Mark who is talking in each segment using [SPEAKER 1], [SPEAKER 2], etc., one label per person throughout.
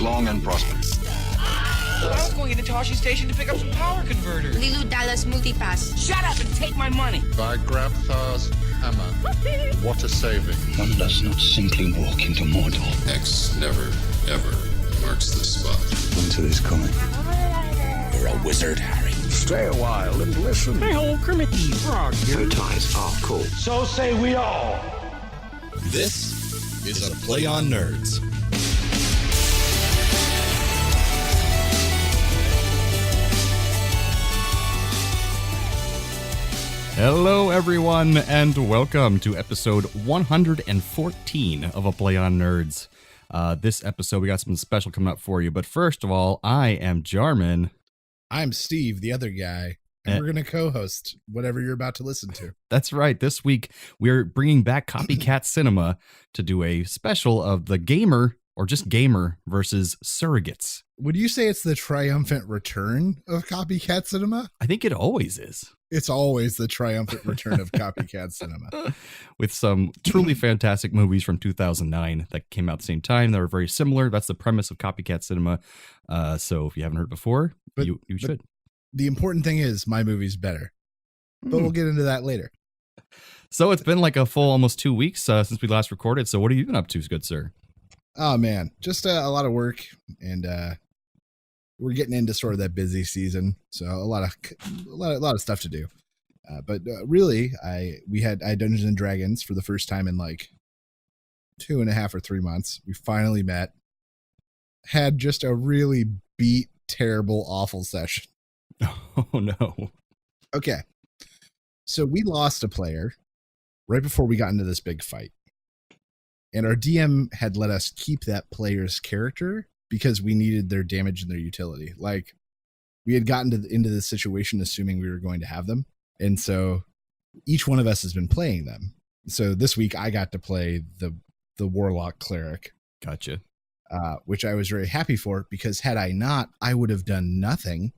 [SPEAKER 1] long and prosperous.
[SPEAKER 2] I was going into Toshi Station to pick up some power converters.
[SPEAKER 3] Lilu Dallas Multipass.
[SPEAKER 2] Shut up and take my money.
[SPEAKER 4] By Grabthar's hammer. What a saving.
[SPEAKER 1] One does not simply walk into Mordor.
[SPEAKER 5] X never, ever marks the spot.
[SPEAKER 1] Winter is coming.
[SPEAKER 5] You're a wizard, Harry.
[SPEAKER 1] Stay a while and listen.
[SPEAKER 6] Hey, old Kermit the Frog here.
[SPEAKER 1] Bow ties are cool.
[SPEAKER 7] So say we all.
[SPEAKER 5] This is a Play on Nerds.
[SPEAKER 6] Hello, everyone, and welcome to episode 114 of A Play on Nerds. This episode, we got something special coming up for you. But first of all, I am Jarman.
[SPEAKER 8] I'm Steve, the other guy, and we're going to co-host whatever you're about to listen to.
[SPEAKER 6] That's right. This week, we're bringing back Copycat Cinema to do a special of the gamer, or just gamer, versus Surrogates.
[SPEAKER 8] Would you say it's the triumphant return of Copycat Cinema?
[SPEAKER 6] I think it always is.
[SPEAKER 8] It's always the triumphant return of Copycat Cinema.
[SPEAKER 6] With some truly fantastic movies from 2009 that came out at the same time that are very similar. That's the premise of Copycat Cinema. So if you haven't heard before, you should.
[SPEAKER 8] The important thing is my movie's better. But we'll get into that later.
[SPEAKER 6] So it's been like a full almost 2 weeks since we last recorded. So what have you been up to, good sir?
[SPEAKER 8] Oh, man. Just a lot of work. And we're getting into sort of that busy season. So a lot of stuff to do. But really, I had Dungeons and Dragons for the first time in like 2.5 or 3 months. We finally met. Had just a really beat, terrible, awful session.
[SPEAKER 6] Oh, no.
[SPEAKER 8] Okay. So we lost a player right before we got into this big fight. And our DM had let us keep that player's character because we needed their damage and their utility. Like, we had gotten into this situation assuming we were going to have them. And so each one of us has been playing them. So this week I got to play the Warlock Cleric.
[SPEAKER 6] Gotcha.
[SPEAKER 8] Which I was very happy for, because had I not, I would have done nothing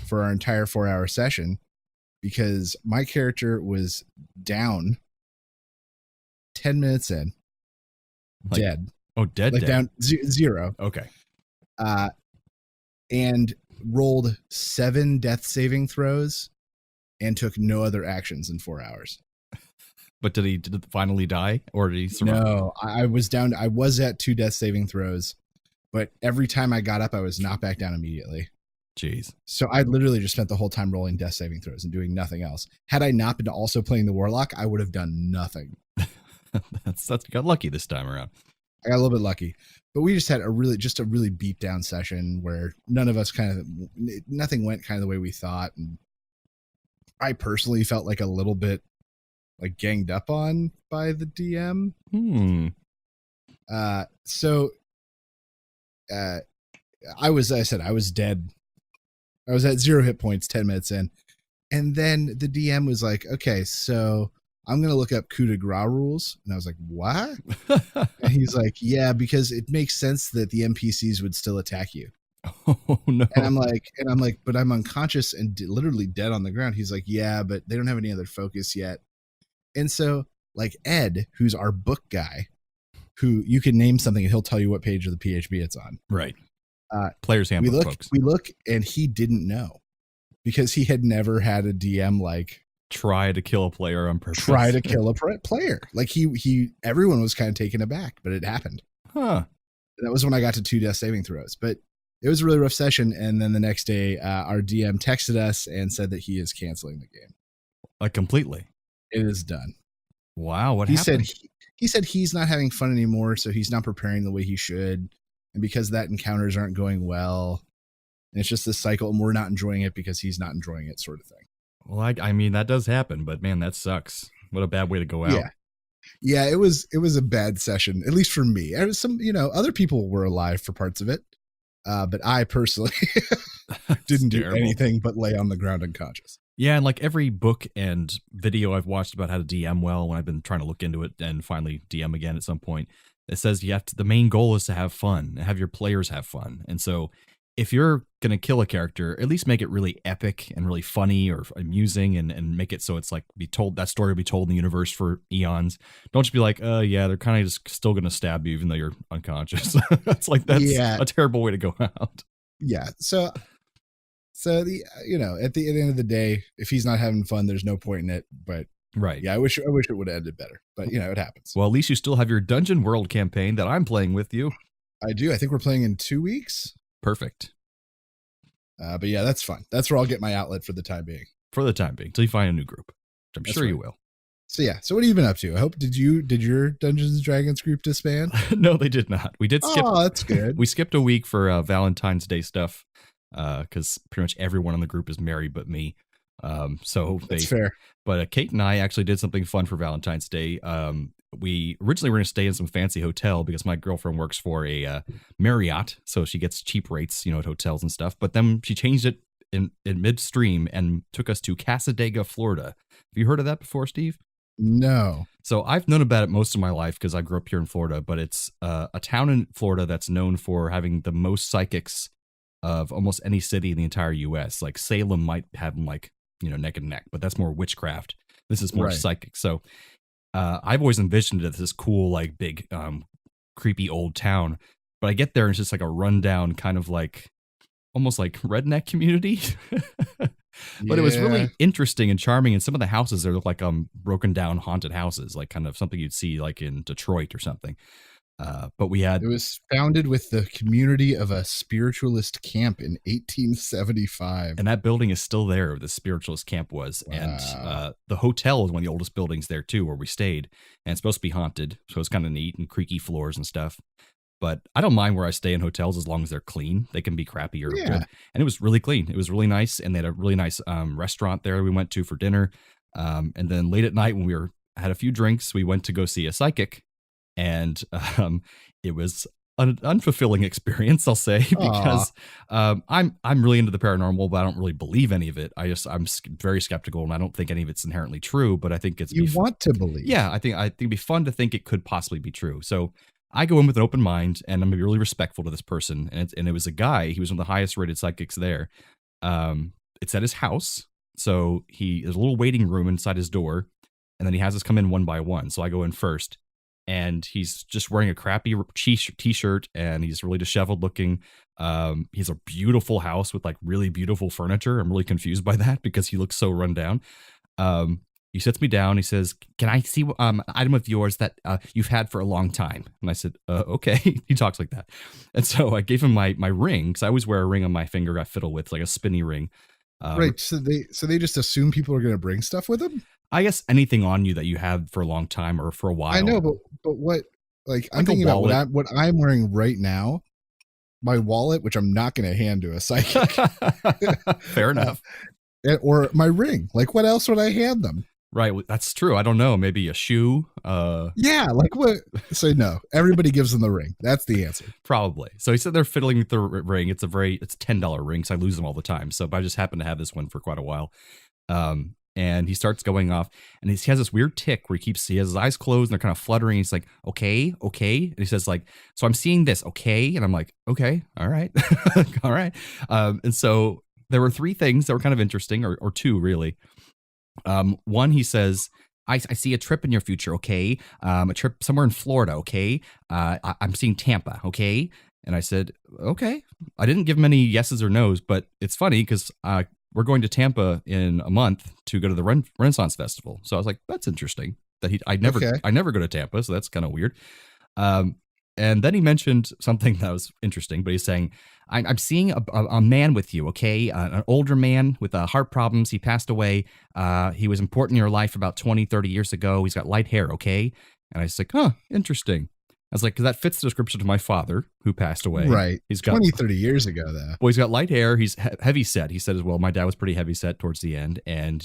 [SPEAKER 8] for our entire 4-hour session, because my character was down 10 minutes in, dead.
[SPEAKER 6] Oh, dead.
[SPEAKER 8] Down 0.
[SPEAKER 6] Okay.
[SPEAKER 8] And rolled 7 death saving throws and took no other actions in 4 hours.
[SPEAKER 6] But did he finally die, or did he survive?
[SPEAKER 8] No, I was down. I was at 2 death saving throws, but every time I got up, I was knocked back down immediately.
[SPEAKER 6] Jeez.
[SPEAKER 8] So I literally just spent the whole time rolling death saving throws and doing nothing else. Had I not been also playing the Warlock, I would have done nothing.
[SPEAKER 6] that's got lucky this time around.
[SPEAKER 8] I got a little bit lucky, but we just had a really beat down session where none of us nothing went kind of the way we thought. And I personally felt like a little bit like ganged up on by the DM. So I was dead. I was at 0 hit points 10 minutes in. And then the DM was like, okay, so I'm going to look up coup de grace rules. And I was like, what? And he's like, yeah, because it makes sense that the NPCs would still attack you.
[SPEAKER 6] Oh, no.
[SPEAKER 8] And I'm like, but I'm unconscious and literally dead on the ground. He's like, yeah, but they don't have any other focus yet. And so like Ed, who's our book guy, who you can name something and he'll tell you what page of the PHB it's on.
[SPEAKER 6] Right. Player's handbook, folks.
[SPEAKER 8] We look and he didn't know, because he had never had a DM like
[SPEAKER 6] try to kill a player on purpose.
[SPEAKER 8] Try to kill a player. Like everyone was kind of taken aback, but it happened.
[SPEAKER 6] Huh.
[SPEAKER 8] That was when I got to 2 death saving throws, but it was a really rough session. And then the next day, our DM texted us and said that he is canceling the game.
[SPEAKER 6] Like completely.
[SPEAKER 8] It is done.
[SPEAKER 6] Wow. What happened?
[SPEAKER 8] He said he's not having fun anymore, so he's not preparing the way he should. And because that encounters aren't going well, and it's just this cycle, and we're not enjoying it because he's not enjoying it, sort of thing.
[SPEAKER 6] Well, I mean, that does happen, but man, that sucks. What a bad way to go out.
[SPEAKER 8] Yeah, it was a bad session, at least for me. There was some, other people were alive for parts of it. But I personally didn't do anything but lay on the ground unconscious.
[SPEAKER 6] Yeah, and like every book and video I've watched about how to DM well, when I've been trying to look into it and finally DM again at some point, it says the main goal is to have fun, have your players have fun. And so if you're going to kill a character, at least make it really epic and really funny or amusing and make it so it's like that story will be told in the universe for eons. Don't just be like, yeah, they're kind of just still going to stab you even though you're unconscious. That's a terrible way to go out.
[SPEAKER 8] Yeah. So the, at the end of the day, if he's not having fun, there's no point in it. But
[SPEAKER 6] right.
[SPEAKER 8] Yeah, I wish it would have ended better, but it happens.
[SPEAKER 6] Well, at least you still have your Dungeon World campaign that I'm playing with you.
[SPEAKER 8] I do. I think we're playing in 2 weeks.
[SPEAKER 6] Perfect.
[SPEAKER 8] But yeah, that's fun. That's where I'll get my outlet for the time being.
[SPEAKER 6] For the time being, till you find a new group, which I'm sure you will.
[SPEAKER 8] So yeah. So what have you been up to? I hope did your Dungeons and Dragons group disband?
[SPEAKER 6] No, they did not. We did skip.
[SPEAKER 8] Oh, that's good.
[SPEAKER 6] We skipped a week for Valentine's Day stuff because pretty much everyone in the group is married but me. So
[SPEAKER 8] that's fair.
[SPEAKER 6] But Kate and I actually did something fun for Valentine's Day. We originally were going to stay in some fancy hotel because my girlfriend works for a Marriott, so she gets cheap rates, at hotels and stuff. But then she changed it in midstream and took us to Casadega, Florida. Have you heard of that before, Steve?
[SPEAKER 8] No.
[SPEAKER 6] So I've known about it most of my life because I grew up here in Florida, but it's a town in Florida that's known for having the most psychics of almost any city in the entire U.S. Like Salem might have them neck and neck, but that's more witchcraft. This is more psychic. So I've always envisioned it as this cool, like big, creepy old town. But I get there and it's just like a rundown kind of like almost like redneck community. But it was really interesting and charming. And some of the houses there look like broken down haunted houses, like kind of something you'd see like in Detroit or something. But it
[SPEAKER 8] was founded with the community of a spiritualist camp in 1875.
[SPEAKER 6] And that building is still there. The spiritualist camp was. Wow. And the hotel is one of the oldest buildings there too, where we stayed. And it's supposed to be haunted. So it's kind of neat and creaky floors and stuff. But I don't mind where I stay in hotels as long as they're clean. They can be crappy or good. And it was really clean. It was really nice. And they had a really nice restaurant there we went to for dinner. And then late at night when we had a few drinks, we went to go see a psychic. And it was an unfulfilling experience, I'll say, because I'm really into the paranormal, but I don't really believe any of it. I'm very skeptical, and I don't think any of it's inherently true. But I think
[SPEAKER 8] want to believe.
[SPEAKER 6] Yeah, I think it'd be fun to think it could possibly be true. So I go in with an open mind, and I'm gonna be really respectful to this person. And it was a guy. He was one of the highest rated psychics there. It's at his house, so there's a little waiting room inside his door, and then he has us come in one by one. So I go in first. And he's just wearing a crappy t-shirt, and he's really disheveled looking. He has a beautiful house with like really beautiful furniture. I'm really confused by that because he looks so run down. He sits me down. He says, "Can I see an item of yours that you've had for a long time?" And I said, "Okay." He talks like that. And so I gave him my ring, because I always wear a ring on my finger I fiddle with, like a spinny ring.
[SPEAKER 8] Right. So they just assume people are going to bring stuff with them?
[SPEAKER 6] I guess anything on you that you have for a long time or for a while.
[SPEAKER 8] I know, but what, like I'm thinking about what I'm wearing right now, my wallet, which I'm not going to hand to a psychic.
[SPEAKER 6] Fair enough.
[SPEAKER 8] Or my ring. Like what else would I hand them?
[SPEAKER 6] Right. That's true. I don't know. Maybe a shoe.
[SPEAKER 8] Yeah. Like what? So no, everybody gives them the ring. That's the answer.
[SPEAKER 6] Probably. So he said they're fiddling with the ring. It's $10 ring. So I lose them all the time. So I just happen to have this one for quite a while. And he starts going off, and he has this weird tick where he has his eyes closed and they're kind of fluttering. He's like, okay. And he says like, so I'm seeing this. Okay. And I'm like, okay. All right. All right. And so there were three things that were kind of interesting, or two really. One, he says, I see a trip in your future. Okay. A trip somewhere in Florida. Okay. I'm seeing Tampa. Okay. And I said, okay. I didn't give him any yeses or nos, but it's funny because, we're going to Tampa in a month to go to the Renaissance Festival. So I was like, that's interesting that I never go to Tampa. So that's kind of weird. And then he mentioned something that was interesting, but he's saying, I'm seeing a man with you. Okay. An older man with heart problems. He passed away. He was important in your life about 20, 30 years ago. He's got light hair. Okay. And I was like, huh, interesting. I was like, because that fits the description of my father who passed away.
[SPEAKER 8] Right.
[SPEAKER 6] He's got
[SPEAKER 8] 20, 30 years ago, though.
[SPEAKER 6] Well, he's got light hair. He's heavy set. He said as well, my dad was pretty heavy set towards the end. And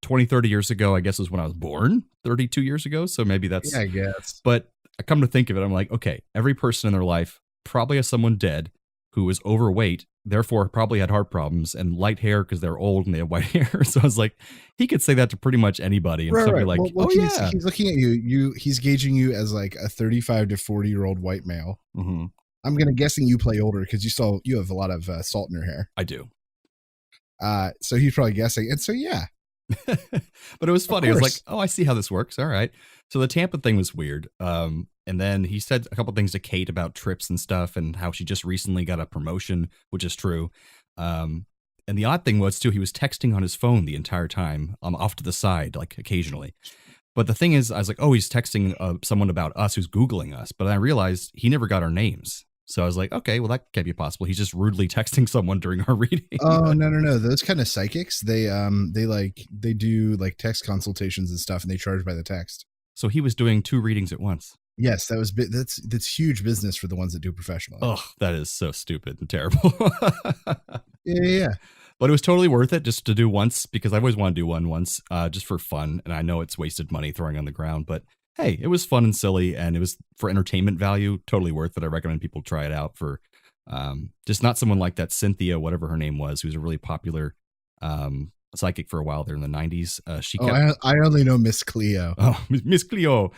[SPEAKER 6] 20, 30 years ago, I guess is when I was born, 32 years ago. So maybe that's.
[SPEAKER 8] Yeah, I guess.
[SPEAKER 6] But I come to think of it, I'm like, okay, every person in their life probably has someone dead who was overweight, therefore probably had heart problems, and light hair because they're old and they have white hair. So I was like, he could say that to pretty much anybody. And somebody like,
[SPEAKER 8] he's looking at you. He's gauging you as like a 35 to 40-year-old white male.
[SPEAKER 6] Mm-hmm.
[SPEAKER 8] I'm gonna guessing you play older because you have a lot of salt in your hair.
[SPEAKER 6] I do.
[SPEAKER 8] So he's probably guessing, and so yeah.
[SPEAKER 6] But it was funny. It was like, oh, I see how this works. All right. So the Tampa thing was weird. And then he said a couple things to Kate about trips and stuff and how she just recently got a promotion, which is true. And the odd thing was, too, he was texting on his phone the entire time, off to the side, like occasionally. But the thing is, I was like, oh, he's texting someone about us who's Googling us. But I realized he never got our names. So I was like, okay, well, that can't be possible. He's just rudely texting someone during our reading.
[SPEAKER 8] Oh, no. Those kind of psychics, they do like text consultations and stuff, and they charge by the text.
[SPEAKER 6] So he was doing 2 readings at once.
[SPEAKER 8] Yes, that's huge business for the ones that do professionally.
[SPEAKER 6] Oh, that is so stupid and terrible.
[SPEAKER 8] Yeah.
[SPEAKER 6] But it was totally worth it just to do once, because I always want to do one once, just for fun. And I know it's wasted money throwing on the ground, but hey, it was fun and silly, and it was for entertainment value, totally worth it. I recommend people try it out for just not someone like that Cynthia, whatever her name was, who was a really popular psychic for a while there in the 90s.
[SPEAKER 8] I only know Miss Cleo.
[SPEAKER 6] Oh, Miss Cleo.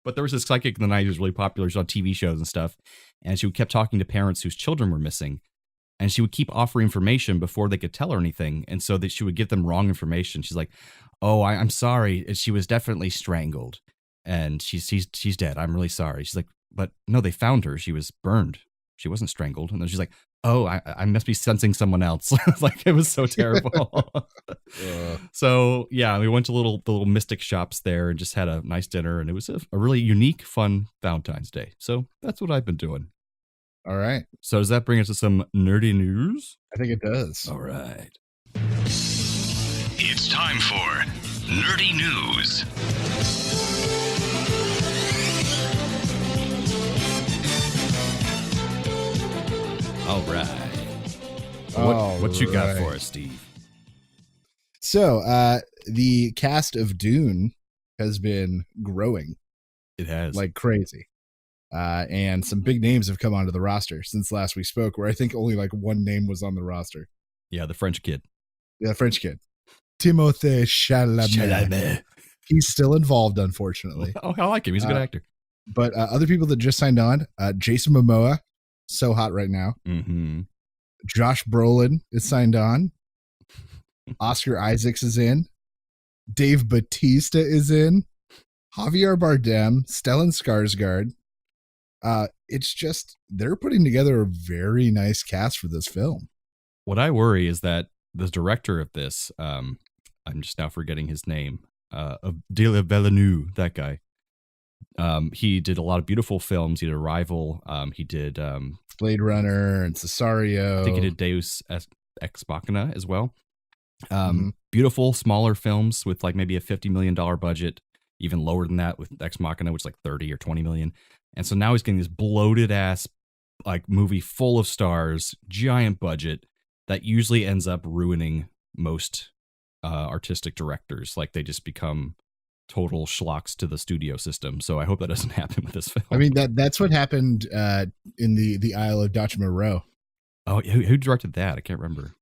[SPEAKER 6] But there was this psychic in the 90s who was really popular. She was on TV shows and stuff. And she kept talking to parents whose children were missing. And she would keep offering information before they could tell her anything. And so that she would give them wrong information. She's like, oh, I'm sorry. She was definitely strangled. And she's dead. I'm really sorry. She's like, but no, they found her. She was burned. She wasn't strangled. And then she's like, oh, I must be sensing someone else. Like, it was so terrible. So yeah, we went to the little mystic shops there and just had a nice dinner. And it was a really unique, fun Valentine's Day. So that's what I've been doing.
[SPEAKER 8] All right.
[SPEAKER 6] So does that bring us to some nerdy news?
[SPEAKER 8] I think it does.
[SPEAKER 6] All right.
[SPEAKER 5] It's time for Nerdy News.
[SPEAKER 6] All right. What you got for us, Steve?
[SPEAKER 8] So the cast of Dune has been growing.
[SPEAKER 6] It has.
[SPEAKER 8] Like crazy. And some big names have come onto the roster since last we spoke, where I think only like one name was on the roster.
[SPEAKER 6] Yeah, the French kid.
[SPEAKER 8] Yeah, French kid. Timothée Chalamet. He's still involved, unfortunately.
[SPEAKER 6] Oh, I like him. He's a good actor.
[SPEAKER 8] But other people that just signed on, Jason Momoa, so hot right now.
[SPEAKER 6] Mm-hmm.
[SPEAKER 8] Josh Brolin is signed on. Oscar Isaacs is in. Dave Bautista is in. Javier Bardem, Stellan Skarsgård. It's just, they're putting together a very nice cast for this film.
[SPEAKER 6] What I worry is that the director of this, I'm just now forgetting his name, of Denis Villeneuve, that guy. He did a lot of beautiful films. He did Arrival. He did
[SPEAKER 8] Blade Runner and Cesario.
[SPEAKER 6] I think he did Deus Ex Machina as well. Beautiful, smaller films with like maybe a $50 million budget, even lower than that with Ex Machina, which is like 30 or 20 million. And so now he's getting this bloated ass like movie full of stars, giant budget that usually ends up ruining most artistic directors. Like they just become total schlocks to the studio system. So I hope that doesn't happen with this film.
[SPEAKER 8] I mean, that's what happened in the Isle of Dr. Moreau.
[SPEAKER 6] Oh, who directed that? I can't remember.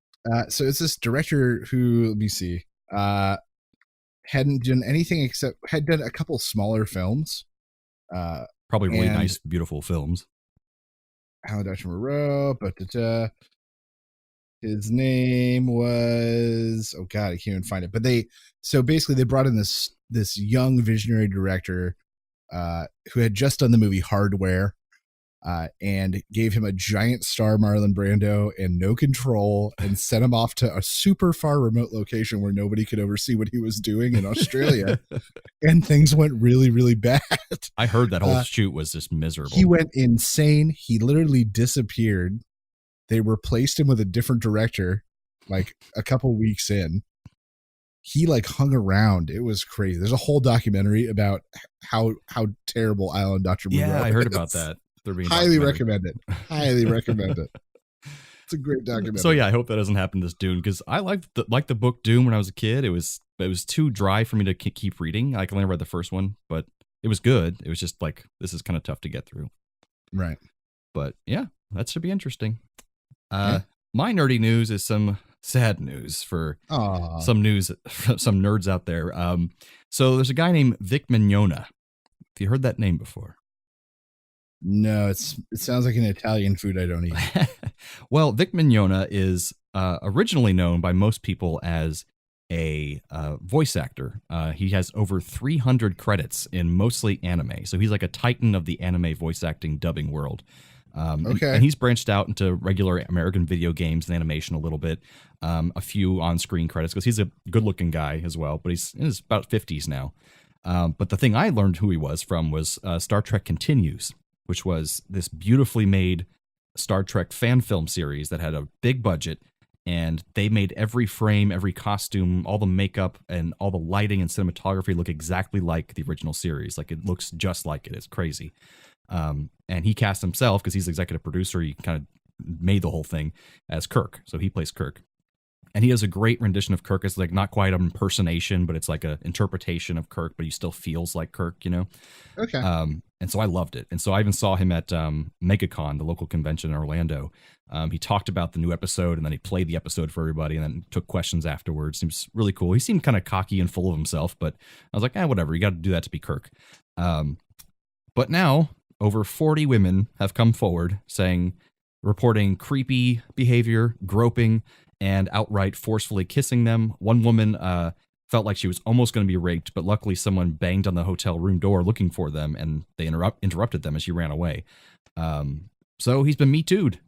[SPEAKER 8] So it's this director who, let me see, hadn't done anything except had done a couple smaller films.
[SPEAKER 6] Probably really nice, beautiful films.
[SPEAKER 8] Isle of Dr. Moreau, but his name was, oh God, I can't even find it. But they brought in this young visionary director who had just done the movie Hardware, and gave him a giant star Marlon Brando and no control, and sent him off to a super far remote location where nobody could oversee what he was doing in Australia. And things went really, really bad.
[SPEAKER 6] I heard that whole shoot was just miserable.
[SPEAKER 8] He went insane. He literally disappeared. They replaced him with a different director like a couple weeks in. He like hung around. It was crazy. There's a whole documentary about how terrible Island Dr. Moreau
[SPEAKER 6] I heard about that.
[SPEAKER 8] Highly recommend it. Highly recommend it. It's a great documentary.
[SPEAKER 6] So yeah, I hope that doesn't happen to this Dune, because I liked the book Dune when I was a kid. It was too dry for me to keep reading. I only read the first one, but it was good. It was just like, this is kind of tough to get through.
[SPEAKER 8] Right.
[SPEAKER 6] But yeah, that should be interesting.
[SPEAKER 8] Yeah.
[SPEAKER 6] My nerdy news is some sad news for some nerds out there. So there's a guy named Vic Mignogna. Have you heard that name before?
[SPEAKER 8] No, it sounds like an Italian food I don't eat.
[SPEAKER 6] Well, Vic Mignogna is originally known by most people as a voice actor. He has over 300 credits in mostly anime, so he's like a titan of the anime voice acting dubbing world. And he's branched out into regular American video games and animation a little bit, a few on-screen credits because he's a good-looking guy as well, but he's in his about 50s now. But the thing I learned who he was from was Star Trek Continues, which was this beautifully made Star Trek fan film series that had a big budget, and they made every frame, every costume, all the makeup, and all the lighting and cinematography look exactly like the original series. Like, it looks just like it. It's crazy. And he cast himself, because he's the executive producer, he kind of made the whole thing, as Kirk. So he plays Kirk. And he has a great rendition of Kirk. It's like not quite an impersonation, but it's like an interpretation of Kirk, but he still feels like Kirk, you know?
[SPEAKER 8] Okay.
[SPEAKER 6] And so I loved it. And so I even saw him at MegaCon, the local convention in Orlando. He talked about the new episode, and then he played the episode for everybody and then took questions afterwards. It was really cool. He seemed kind of cocky and full of himself, but I was like, whatever. You got to do that to be Kirk. But now over 40 women have come forward reporting creepy behavior, groping, and outright forcefully kissing them. One woman felt like she was almost going to be raped, but luckily someone banged on the hotel room door looking for them, and they interrupted them as she ran away. So he's been Me Too'd.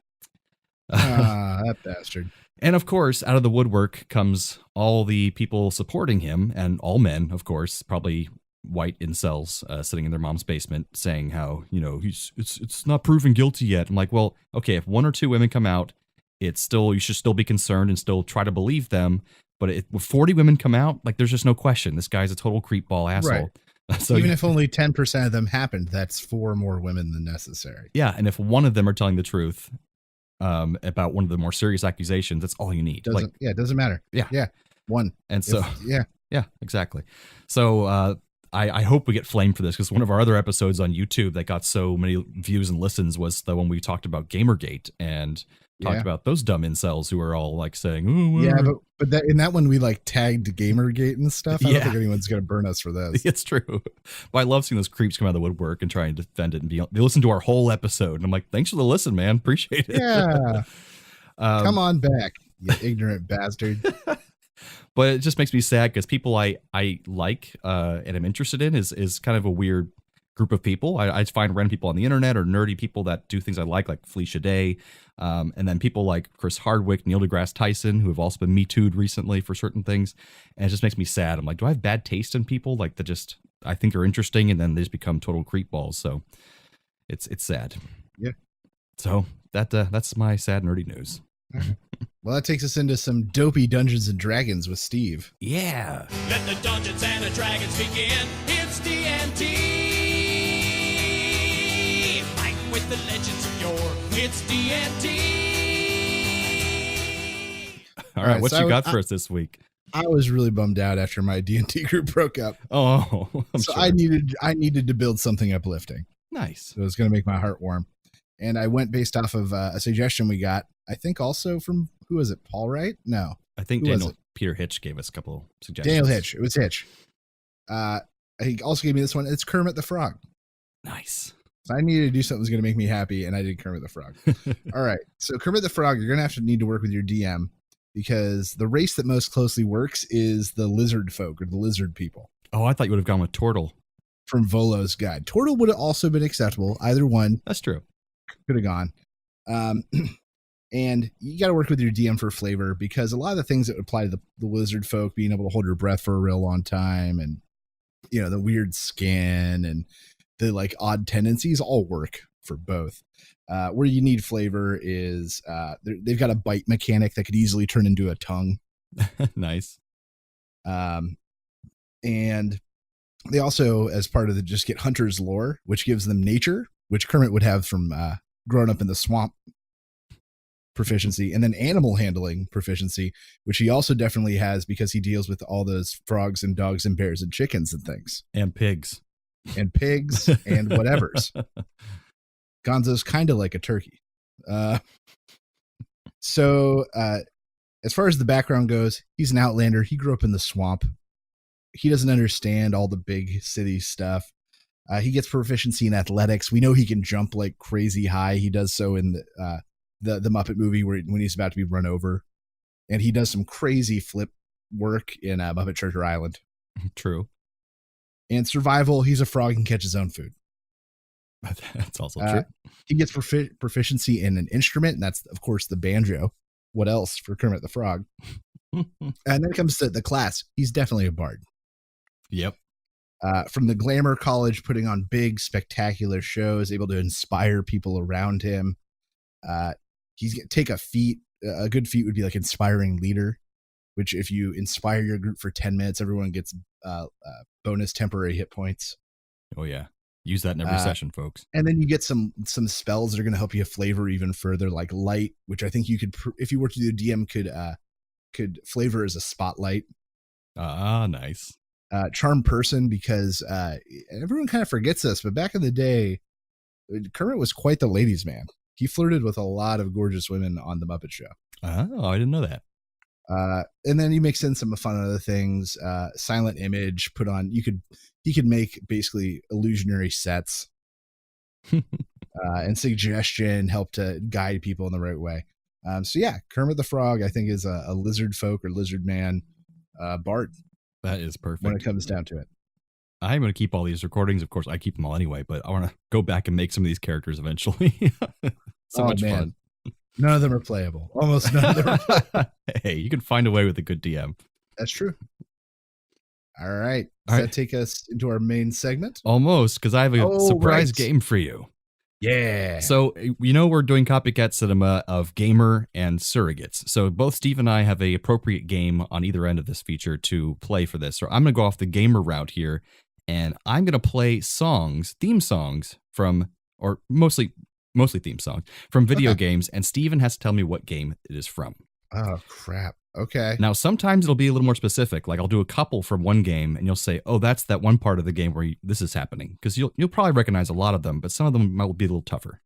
[SPEAKER 8] That bastard.
[SPEAKER 6] And of course, out of the woodwork comes all the people supporting him, and all men, of course, probably white incels sitting in their mom's basement saying how, it's not proven guilty yet. I'm like, well, okay, if one or two women come out, you should still be concerned and still try to believe them. But if 40 women come out, like, there's just no question. This guy's a total creepball asshole. Right. So
[SPEAKER 8] even if only 10% of them happened, that's 4 more women than necessary.
[SPEAKER 6] Yeah. And if one of them are telling the truth about one of the more serious accusations, that's all you need.
[SPEAKER 8] It doesn't matter.
[SPEAKER 6] Yeah.
[SPEAKER 8] One.
[SPEAKER 6] And so,
[SPEAKER 8] yeah,
[SPEAKER 6] exactly. So, I hope we get flamed for this, because one of our other episodes on YouTube that got so many views and listens was the one we talked about Gamergate and talked about those dumb incels who are all like saying, "Oh,
[SPEAKER 8] yeah," but in that one we like tagged Gamergate and stuff. I don't think anyone's gonna burn us for this.
[SPEAKER 6] It's true, but I love seeing those creeps come out of the woodwork and try and defend it, and they listen to our whole episode, and I'm like, thanks for the listen, man, appreciate it.
[SPEAKER 8] Yeah, come on back, you ignorant bastard.
[SPEAKER 6] But it just makes me sad because people I like and I'm interested in is kind of a weird group of people. I find random people on the internet or nerdy people that do things I like Felicia Day, and then people like Chris Hardwick, Neil deGrasse Tyson, who have also been Me Too'd recently for certain things. And it just makes me sad. I'm like, do I have bad taste in people that just I think are interesting, and then they just become total creepballs? So it's sad.
[SPEAKER 8] Yeah.
[SPEAKER 6] So that's my sad nerdy news.
[SPEAKER 8] Well, that takes us into some dopey Dungeons and Dragons with Steve.
[SPEAKER 6] Yeah.
[SPEAKER 7] Let the Dungeons and the Dragons begin. It's D&D. Fighting with the legends of yore. It's D&D.
[SPEAKER 6] All right, what you got for us this week?
[SPEAKER 8] I was really bummed out after my D&D group broke up.
[SPEAKER 6] Oh,
[SPEAKER 8] so sure. I needed to build something uplifting.
[SPEAKER 6] Nice.
[SPEAKER 8] So it was going to make my heart warm. And I went based off of a suggestion we got, I think also from, who was it, Paul Wright? No.
[SPEAKER 6] I think Peter Hitch gave us a couple suggestions.
[SPEAKER 8] Daniel Hitch. It was Hitch. He also gave me this one. It's Kermit the Frog.
[SPEAKER 6] Nice.
[SPEAKER 8] So I needed to do something that was going to make me happy, and I did Kermit the Frog. All right. So Kermit the Frog, you're going to need to work with your DM, because the race that most closely works is the lizard folk, or the lizard people.
[SPEAKER 6] Oh, I thought you would have gone with Tortle.
[SPEAKER 8] From Volo's Guide. Tortle would have also been acceptable. Either one.
[SPEAKER 6] That's true.
[SPEAKER 8] Could have gone. And you got to work with your DM for flavor, because a lot of the things that apply to the lizard folk, being able to hold your breath for a real long time, and the weird skin and the like odd tendencies, all work for both. Where you need flavor is they've got a bite mechanic that could easily turn into a tongue.
[SPEAKER 6] Nice.
[SPEAKER 8] And they also, as part of the, just get hunter's lore, which gives them nature, which Kermit would have from growing up in the swamp, proficiency, and then animal handling proficiency, which he also definitely has because he deals with all those frogs and dogs and bears and chickens and things.
[SPEAKER 6] And pigs.
[SPEAKER 8] And whatevers. Gonzo's kind of like a turkey. So as far as the background goes, he's an outlander. He grew up in the swamp. He doesn't understand all the big city stuff. He gets proficiency in athletics. We know he can jump like crazy high. He does so in the Muppet movie when he's about to be run over, and he does some crazy flip work in Muppet Treasure Island.
[SPEAKER 6] True.
[SPEAKER 8] And survival, he's a frog and catch his own food.
[SPEAKER 6] That's also true.
[SPEAKER 8] He gets proficiency in an instrument, and that's, of course, the banjo. What else for Kermit the Frog? And then it comes to the class. He's definitely a bard.
[SPEAKER 6] Yep.
[SPEAKER 8] From the glamour college, putting on big, spectacular shows, able to inspire people around him. He's going to take a feat. A good feat would be like inspiring leader, which if you inspire your group for 10 minutes, everyone gets bonus temporary hit points.
[SPEAKER 6] Oh, yeah. Use that in every session, folks.
[SPEAKER 8] And then you get some spells that are going to help you flavor even further, like light, which I think you could, if you were to do DM, could flavor as a spotlight.
[SPEAKER 6] Nice.
[SPEAKER 8] Charm person, because everyone kind of forgets this, but back in the day, Kermit was quite the ladies' man. He flirted with a lot of gorgeous women on the Muppet Show.
[SPEAKER 6] Oh, I didn't know that.
[SPEAKER 8] And then you mix in some fun other things. Silent image put on. He could make basically illusionary sets. And suggestion, help to guide people in the right way. So yeah, Kermit the Frog, I think, is a lizard folk or lizard man bard.
[SPEAKER 6] That is perfect.
[SPEAKER 8] When it comes down to it.
[SPEAKER 6] I'm going to keep all these recordings. Of course, I keep them all anyway, but I want to go back and make some of these characters eventually. Much fun.
[SPEAKER 8] None of them are playable. Almost none of them are playable.
[SPEAKER 6] Hey, you can find a way with a good DM.
[SPEAKER 8] That's true. All right. Does that take us into our main segment?
[SPEAKER 6] Almost, because I have a surprise game for you.
[SPEAKER 8] Yeah.
[SPEAKER 6] So, we're doing copycat cinema of gamer and surrogates. So both Steve and I have a appropriate game on either end of this feature to play for this. So I'm going to go off the gamer route here, and I'm going to play theme songs from, or mostly theme songs from video games, and Steven has to tell me what game it is from.
[SPEAKER 8] Oh, crap. Okay.
[SPEAKER 6] Now, sometimes it'll be a little more specific. Like I'll do a couple from one game and you'll say, oh, that's that one part of the game where this is happening. Because you'll probably recognize a lot of them, but some of them might be a little tougher.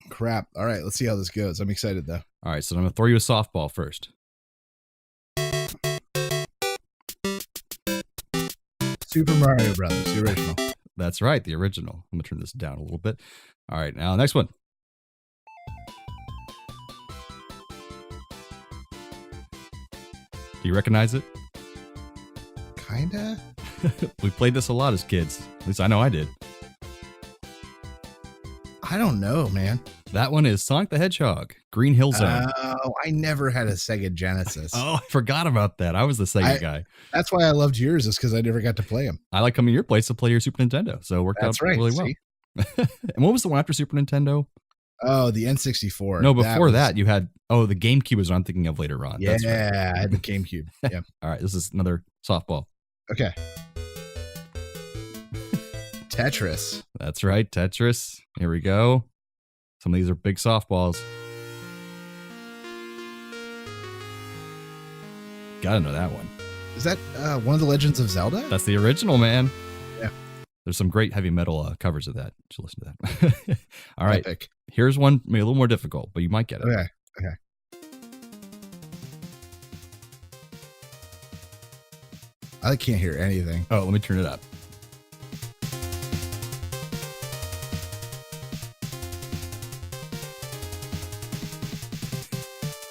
[SPEAKER 8] Crap. All right. Let's see how this goes. I'm excited, though.
[SPEAKER 6] All right. So I'm going to throw you a softball first.
[SPEAKER 8] Super Mario Brothers, the original.
[SPEAKER 6] That's right. The original. I'm going to turn this down a little bit. All right. Now, next one. Do you recognize it?
[SPEAKER 8] Kinda.
[SPEAKER 6] We played this a lot as kids. At least I know I did.
[SPEAKER 8] I don't know, man.
[SPEAKER 6] That one is Sonic the Hedgehog, Green Hill Zone.
[SPEAKER 8] Oh, I never had a Sega Genesis.
[SPEAKER 6] Oh, I forgot about that. I was the Sega guy.
[SPEAKER 8] That's why I loved yours, is because I never got to play them.
[SPEAKER 6] I like coming to your place to play your Super Nintendo, so it worked out really well. And what was the one after Super Nintendo?
[SPEAKER 8] Oh, the N64.
[SPEAKER 6] No, before that you had, the GameCube is what I'm thinking of later on.
[SPEAKER 8] Yeah,
[SPEAKER 6] that's right.
[SPEAKER 8] I had the GameCube. Yeah.
[SPEAKER 6] All right, this is another softball.
[SPEAKER 8] Okay. Tetris.
[SPEAKER 6] That's right, Tetris. Here we go. Some of these are big softballs. Gotta know that one.
[SPEAKER 8] Is that one of the Legends of Zelda?
[SPEAKER 6] That's the original, man.
[SPEAKER 8] Yeah.
[SPEAKER 6] There's some great heavy metal covers of that. You should listen to that. All right.
[SPEAKER 8] Epic.
[SPEAKER 6] Here's one maybe a little more difficult, but you might get it.
[SPEAKER 8] Okay. I can't hear anything.
[SPEAKER 6] Oh, let me turn it up.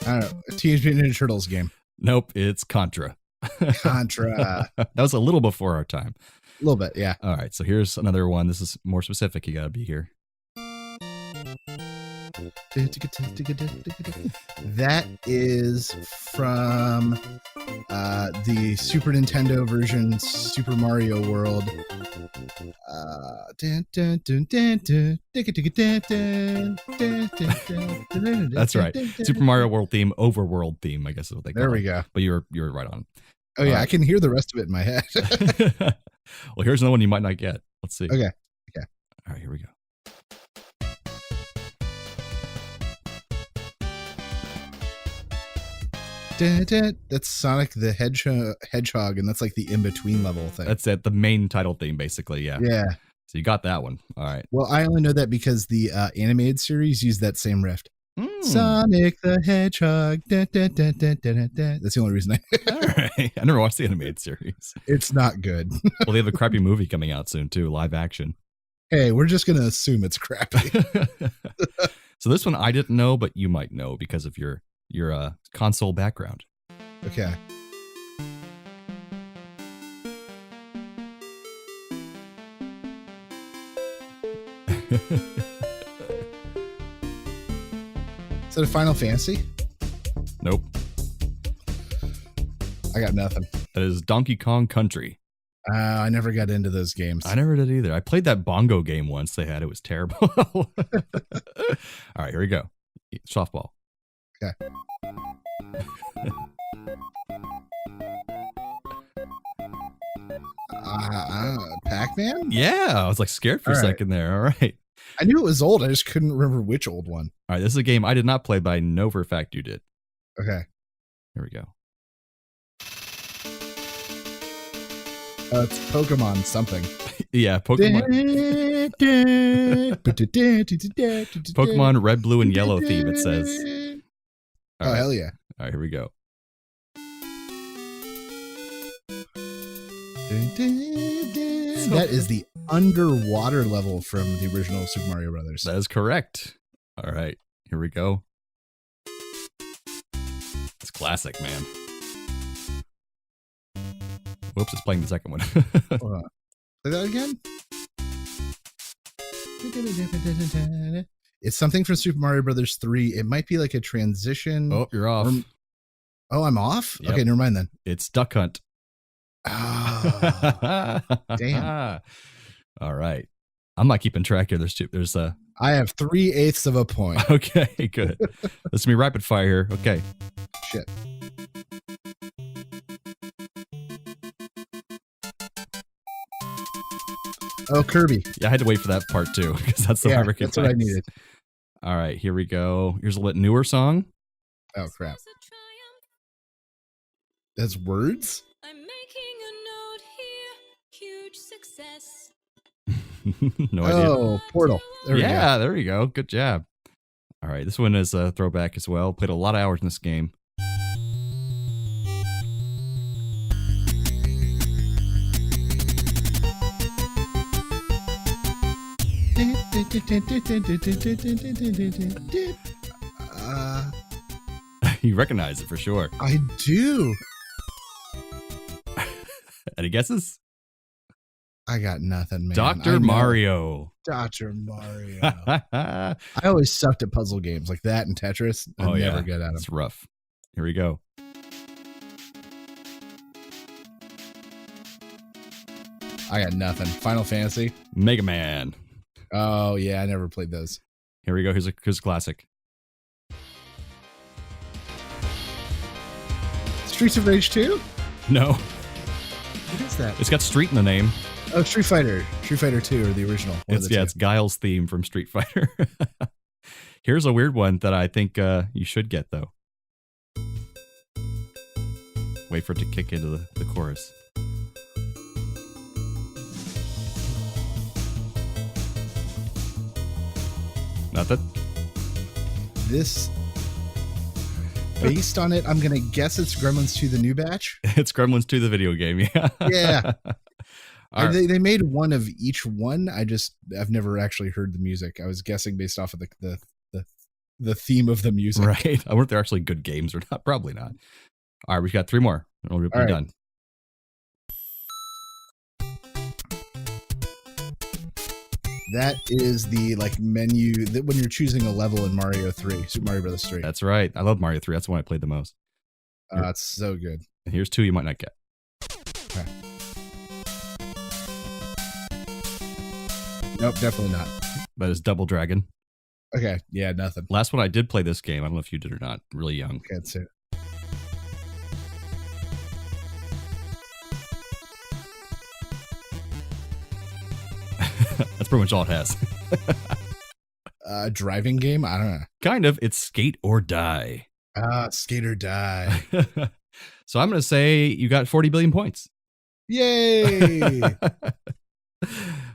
[SPEAKER 8] I don't know. A Teenage Mutant Ninja Turtles game.
[SPEAKER 6] Nope, it's Contra.
[SPEAKER 8] Contra.
[SPEAKER 6] That was a little before our time.
[SPEAKER 8] A little bit, yeah.
[SPEAKER 6] All right, so here's another one. This is more specific. You got to be here.
[SPEAKER 8] That is from the Super Nintendo version, Super Mario World.
[SPEAKER 6] That's right. Super Mario World theme, overworld theme, I guess is what they call it.
[SPEAKER 8] There we go.
[SPEAKER 6] But you're right on.
[SPEAKER 8] Oh, yeah, I can hear the rest of it in my head.
[SPEAKER 6] Well, here's another one you might not get. Let's see.
[SPEAKER 8] Okay.
[SPEAKER 6] All right, here we go.
[SPEAKER 8] That's Sonic the Hedgehog, and that's like the in-between level thing.
[SPEAKER 6] That's it. The main title theme, basically. Yeah.
[SPEAKER 8] Yeah.
[SPEAKER 6] So you got that one. All right.
[SPEAKER 8] Well, I only know that because the animated series used that same riff. Sonic the Hedgehog. Da, da, da, da, da, da, da. That's the only reason
[SPEAKER 6] All right. I never watched the animated series.
[SPEAKER 8] It's not good.
[SPEAKER 6] Well, they have a crappy movie coming out soon too, live action.
[SPEAKER 8] Hey, we're just gonna assume it's crappy.
[SPEAKER 6] So this one I didn't know, but you might know because of your console background.
[SPEAKER 8] Okay. Is that a Final Fantasy?
[SPEAKER 6] Nope.
[SPEAKER 8] I got nothing.
[SPEAKER 6] That is Donkey Kong Country.
[SPEAKER 8] I never got into those games.
[SPEAKER 6] I never did either. I played that bongo game once they had. It was terrible. All right, here we go. Softball.
[SPEAKER 8] Okay. Pac-Man?
[SPEAKER 6] Yeah, I was like scared for a second there. All right.
[SPEAKER 8] I knew it was old. I just couldn't remember which old one.
[SPEAKER 6] All right, this is a game I did not play, but I know for a fact you did.
[SPEAKER 8] Okay.
[SPEAKER 6] Here we go.
[SPEAKER 8] It's Pokemon something.
[SPEAKER 6] Yeah, Pokemon. Pokemon Red, Blue, and Yellow theme, it says. All right.
[SPEAKER 8] Hell yeah.
[SPEAKER 6] All right, here we go.
[SPEAKER 8] That is the underwater level from the original Super Mario Brothers.
[SPEAKER 6] That is correct. All right, here we go. It's classic, man. Whoops, it's playing the second one.
[SPEAKER 8] Hold on. Play that again? It's something from Super Mario Brothers 3. It might be like a transition.
[SPEAKER 6] Oh, you're off.
[SPEAKER 8] Oh, I'm off?
[SPEAKER 6] Yep.
[SPEAKER 8] Okay, never mind then.
[SPEAKER 6] It's Duck Hunt.
[SPEAKER 8] Oh, damn.
[SPEAKER 6] All right. I'm not keeping track here. There's a.
[SPEAKER 8] I have 3/8 of a point.
[SPEAKER 6] Okay, good. This is me rapid fire here. Okay.
[SPEAKER 8] Shit. Oh, Kirby.
[SPEAKER 6] Yeah, I had to wait for that part too because that's the part
[SPEAKER 8] that's what I needed.
[SPEAKER 6] All right, here we go. Here's a little newer song.
[SPEAKER 8] Oh crap. That's words?
[SPEAKER 9] I'm making a note here. Huge success.
[SPEAKER 6] No idea.
[SPEAKER 8] Oh, Portal. There we go.
[SPEAKER 6] Yeah, there you go. Good job. All right, this one is a throwback as well. Played a lot of hours in this game. You recognize it for sure.
[SPEAKER 8] I do.
[SPEAKER 6] Any guesses?
[SPEAKER 8] I got nothing, man.
[SPEAKER 6] Dr. Mario.
[SPEAKER 8] Dr. Mario. I always sucked at puzzle games like that and Tetris. I'm never good at them.
[SPEAKER 6] It's rough. Here we go.
[SPEAKER 8] I got nothing. Final Fantasy.
[SPEAKER 6] Mega Man.
[SPEAKER 8] Oh, yeah. I never played those.
[SPEAKER 6] Here we go. Here's a classic.
[SPEAKER 8] Streets of Rage 2?
[SPEAKER 6] No.
[SPEAKER 8] What is that?
[SPEAKER 6] It's got Street in the name.
[SPEAKER 8] Oh, Street Fighter. Street Fighter 2 or the original.
[SPEAKER 6] It's Guile's theme from Street Fighter. Here's a weird one that I think you should get, though. Wait for it to kick into the chorus. Nothing?
[SPEAKER 8] This, based on it, I'm going to guess it's Gremlins 2 the new batch.
[SPEAKER 6] It's Gremlins 2 the video game, yeah.
[SPEAKER 8] Yeah.
[SPEAKER 6] Right.
[SPEAKER 8] They made one of each one. I've never actually heard the music. I was guessing based off of the theme of the music.
[SPEAKER 6] Right. I wonder if they're actually good games or not. Probably not. All right, we've got 3 more. And we'll be done.
[SPEAKER 8] That is the menu that when you're choosing a level in Mario 3, Super Mario Bros. 3.
[SPEAKER 6] That's right. I love Mario 3. That's the one I played the most.
[SPEAKER 8] It's so good.
[SPEAKER 6] And here's 2 you might not get.
[SPEAKER 8] Okay. Nope, definitely not.
[SPEAKER 6] That is Double Dragon.
[SPEAKER 8] Okay, yeah, nothing.
[SPEAKER 6] Last one I did play this game. I don't know if you did or not. Really young.
[SPEAKER 8] Okay, that's it.
[SPEAKER 6] That's pretty much all it has.
[SPEAKER 8] Driving game? I don't know.
[SPEAKER 6] Kind of. It's Skate or Die.
[SPEAKER 8] Skate or Die.
[SPEAKER 6] So I'm going to say you got 40 billion points.
[SPEAKER 8] Yay!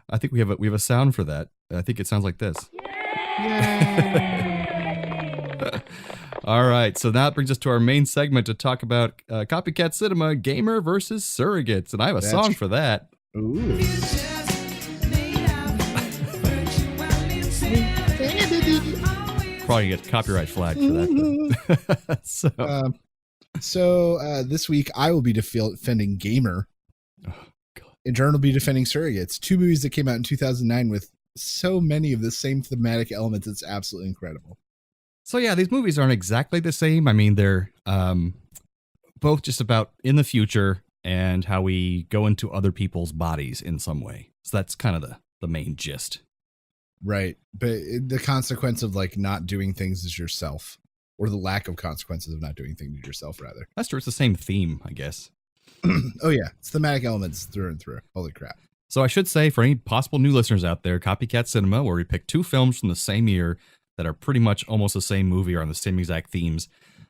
[SPEAKER 6] I think we have a sound for that. I think it sounds like this.
[SPEAKER 8] Yay!
[SPEAKER 6] All right, so that brings us to our main segment to talk about copycat cinema, gamer versus surrogates, and I have a song for that.
[SPEAKER 8] Ooh.
[SPEAKER 6] Probably get copyright flag for that.
[SPEAKER 8] So this week I will be defending Gamer, and Jordan will be defending Surrogates. Two movies that came out in 2009 with so many of the same thematic elements. It's absolutely incredible.
[SPEAKER 6] So yeah, these movies aren't exactly the same. I mean, they're both just about in the future and how we go into other people's bodies in some way. So that's kind of the main gist.
[SPEAKER 8] Right. But the consequence of like not doing things as yourself, or the lack of consequences of not doing things as yourself, rather.
[SPEAKER 6] That's true. It's the same theme, I guess.
[SPEAKER 8] Oh yeah. It's thematic elements through and through. Holy crap.
[SPEAKER 6] So I should say, for any possible new listeners out there, Copycat Cinema, where we pick two films from the same year that are pretty much almost the same movie or on the same exact themes.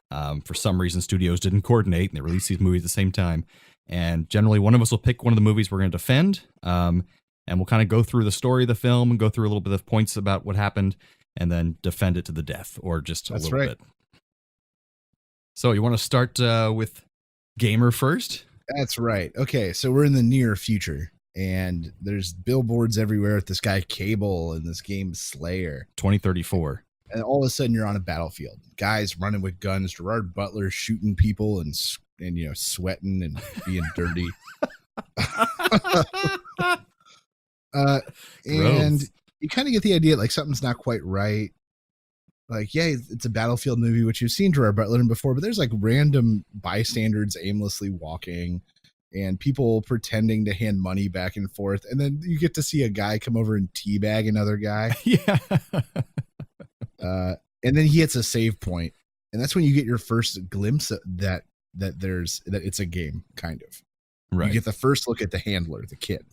[SPEAKER 6] For some reason, studios didn't coordinate and they released these movies at the same time. And generally, one of us will pick one of the movies we're going to defend. And we'll kind of go through the story of the film and go through a little bit of points about what happened and then defend it to the death, or just a little bit. So you want to start with Gamer first?
[SPEAKER 8] That's right. Okay, so we're in the near future, and there's billboards everywhere with this guy Cable and this game Slayer.
[SPEAKER 6] 2034.
[SPEAKER 8] And all of a sudden you're on a battlefield. Guys running with guns, Gerard Butler shooting people and you know, sweating and being dirty. And you kind of get the idea like something's not quite right. Like, yeah, it's a battlefield movie, which you've seen Gerard Butler in before, but there's like random bystanders aimlessly walking and people pretending to hand money back and forth. And then you get to see a guy come over and teabag another guy.
[SPEAKER 6] Yeah.
[SPEAKER 8] And then he hits a save point. And that's when you get your first glimpse of that it's a game, kind of.
[SPEAKER 6] Right.
[SPEAKER 8] You get the first look at the handler, the kid.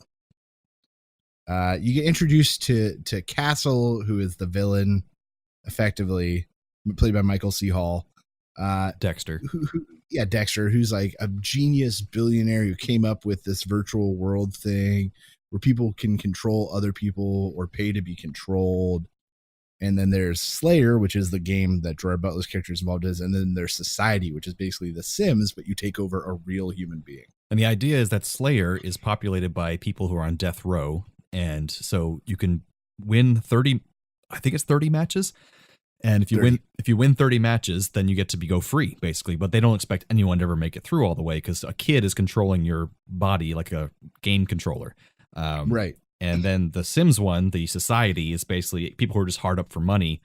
[SPEAKER 8] You get introduced to Castle, who is the villain, effectively played by Michael C. Hall.
[SPEAKER 6] Dexter.
[SPEAKER 8] Dexter, who's like a genius billionaire who came up with this virtual world thing where people can control other people or pay to be controlled. And then there's Slayer, which is the game that Gerard Butler's character is involved in. And then there's Society, which is basically The Sims, but you take over a real human being.
[SPEAKER 6] And the idea is that Slayer is populated by people who are on death row. And so you can win 30 matches. And if you win 30 matches, then you get to go free, basically. But they don't expect anyone to ever make it through all the way because a kid is controlling your body like a game controller.
[SPEAKER 8] Right.
[SPEAKER 6] And then the Sims one, the Society, is basically people who are just hard up for money.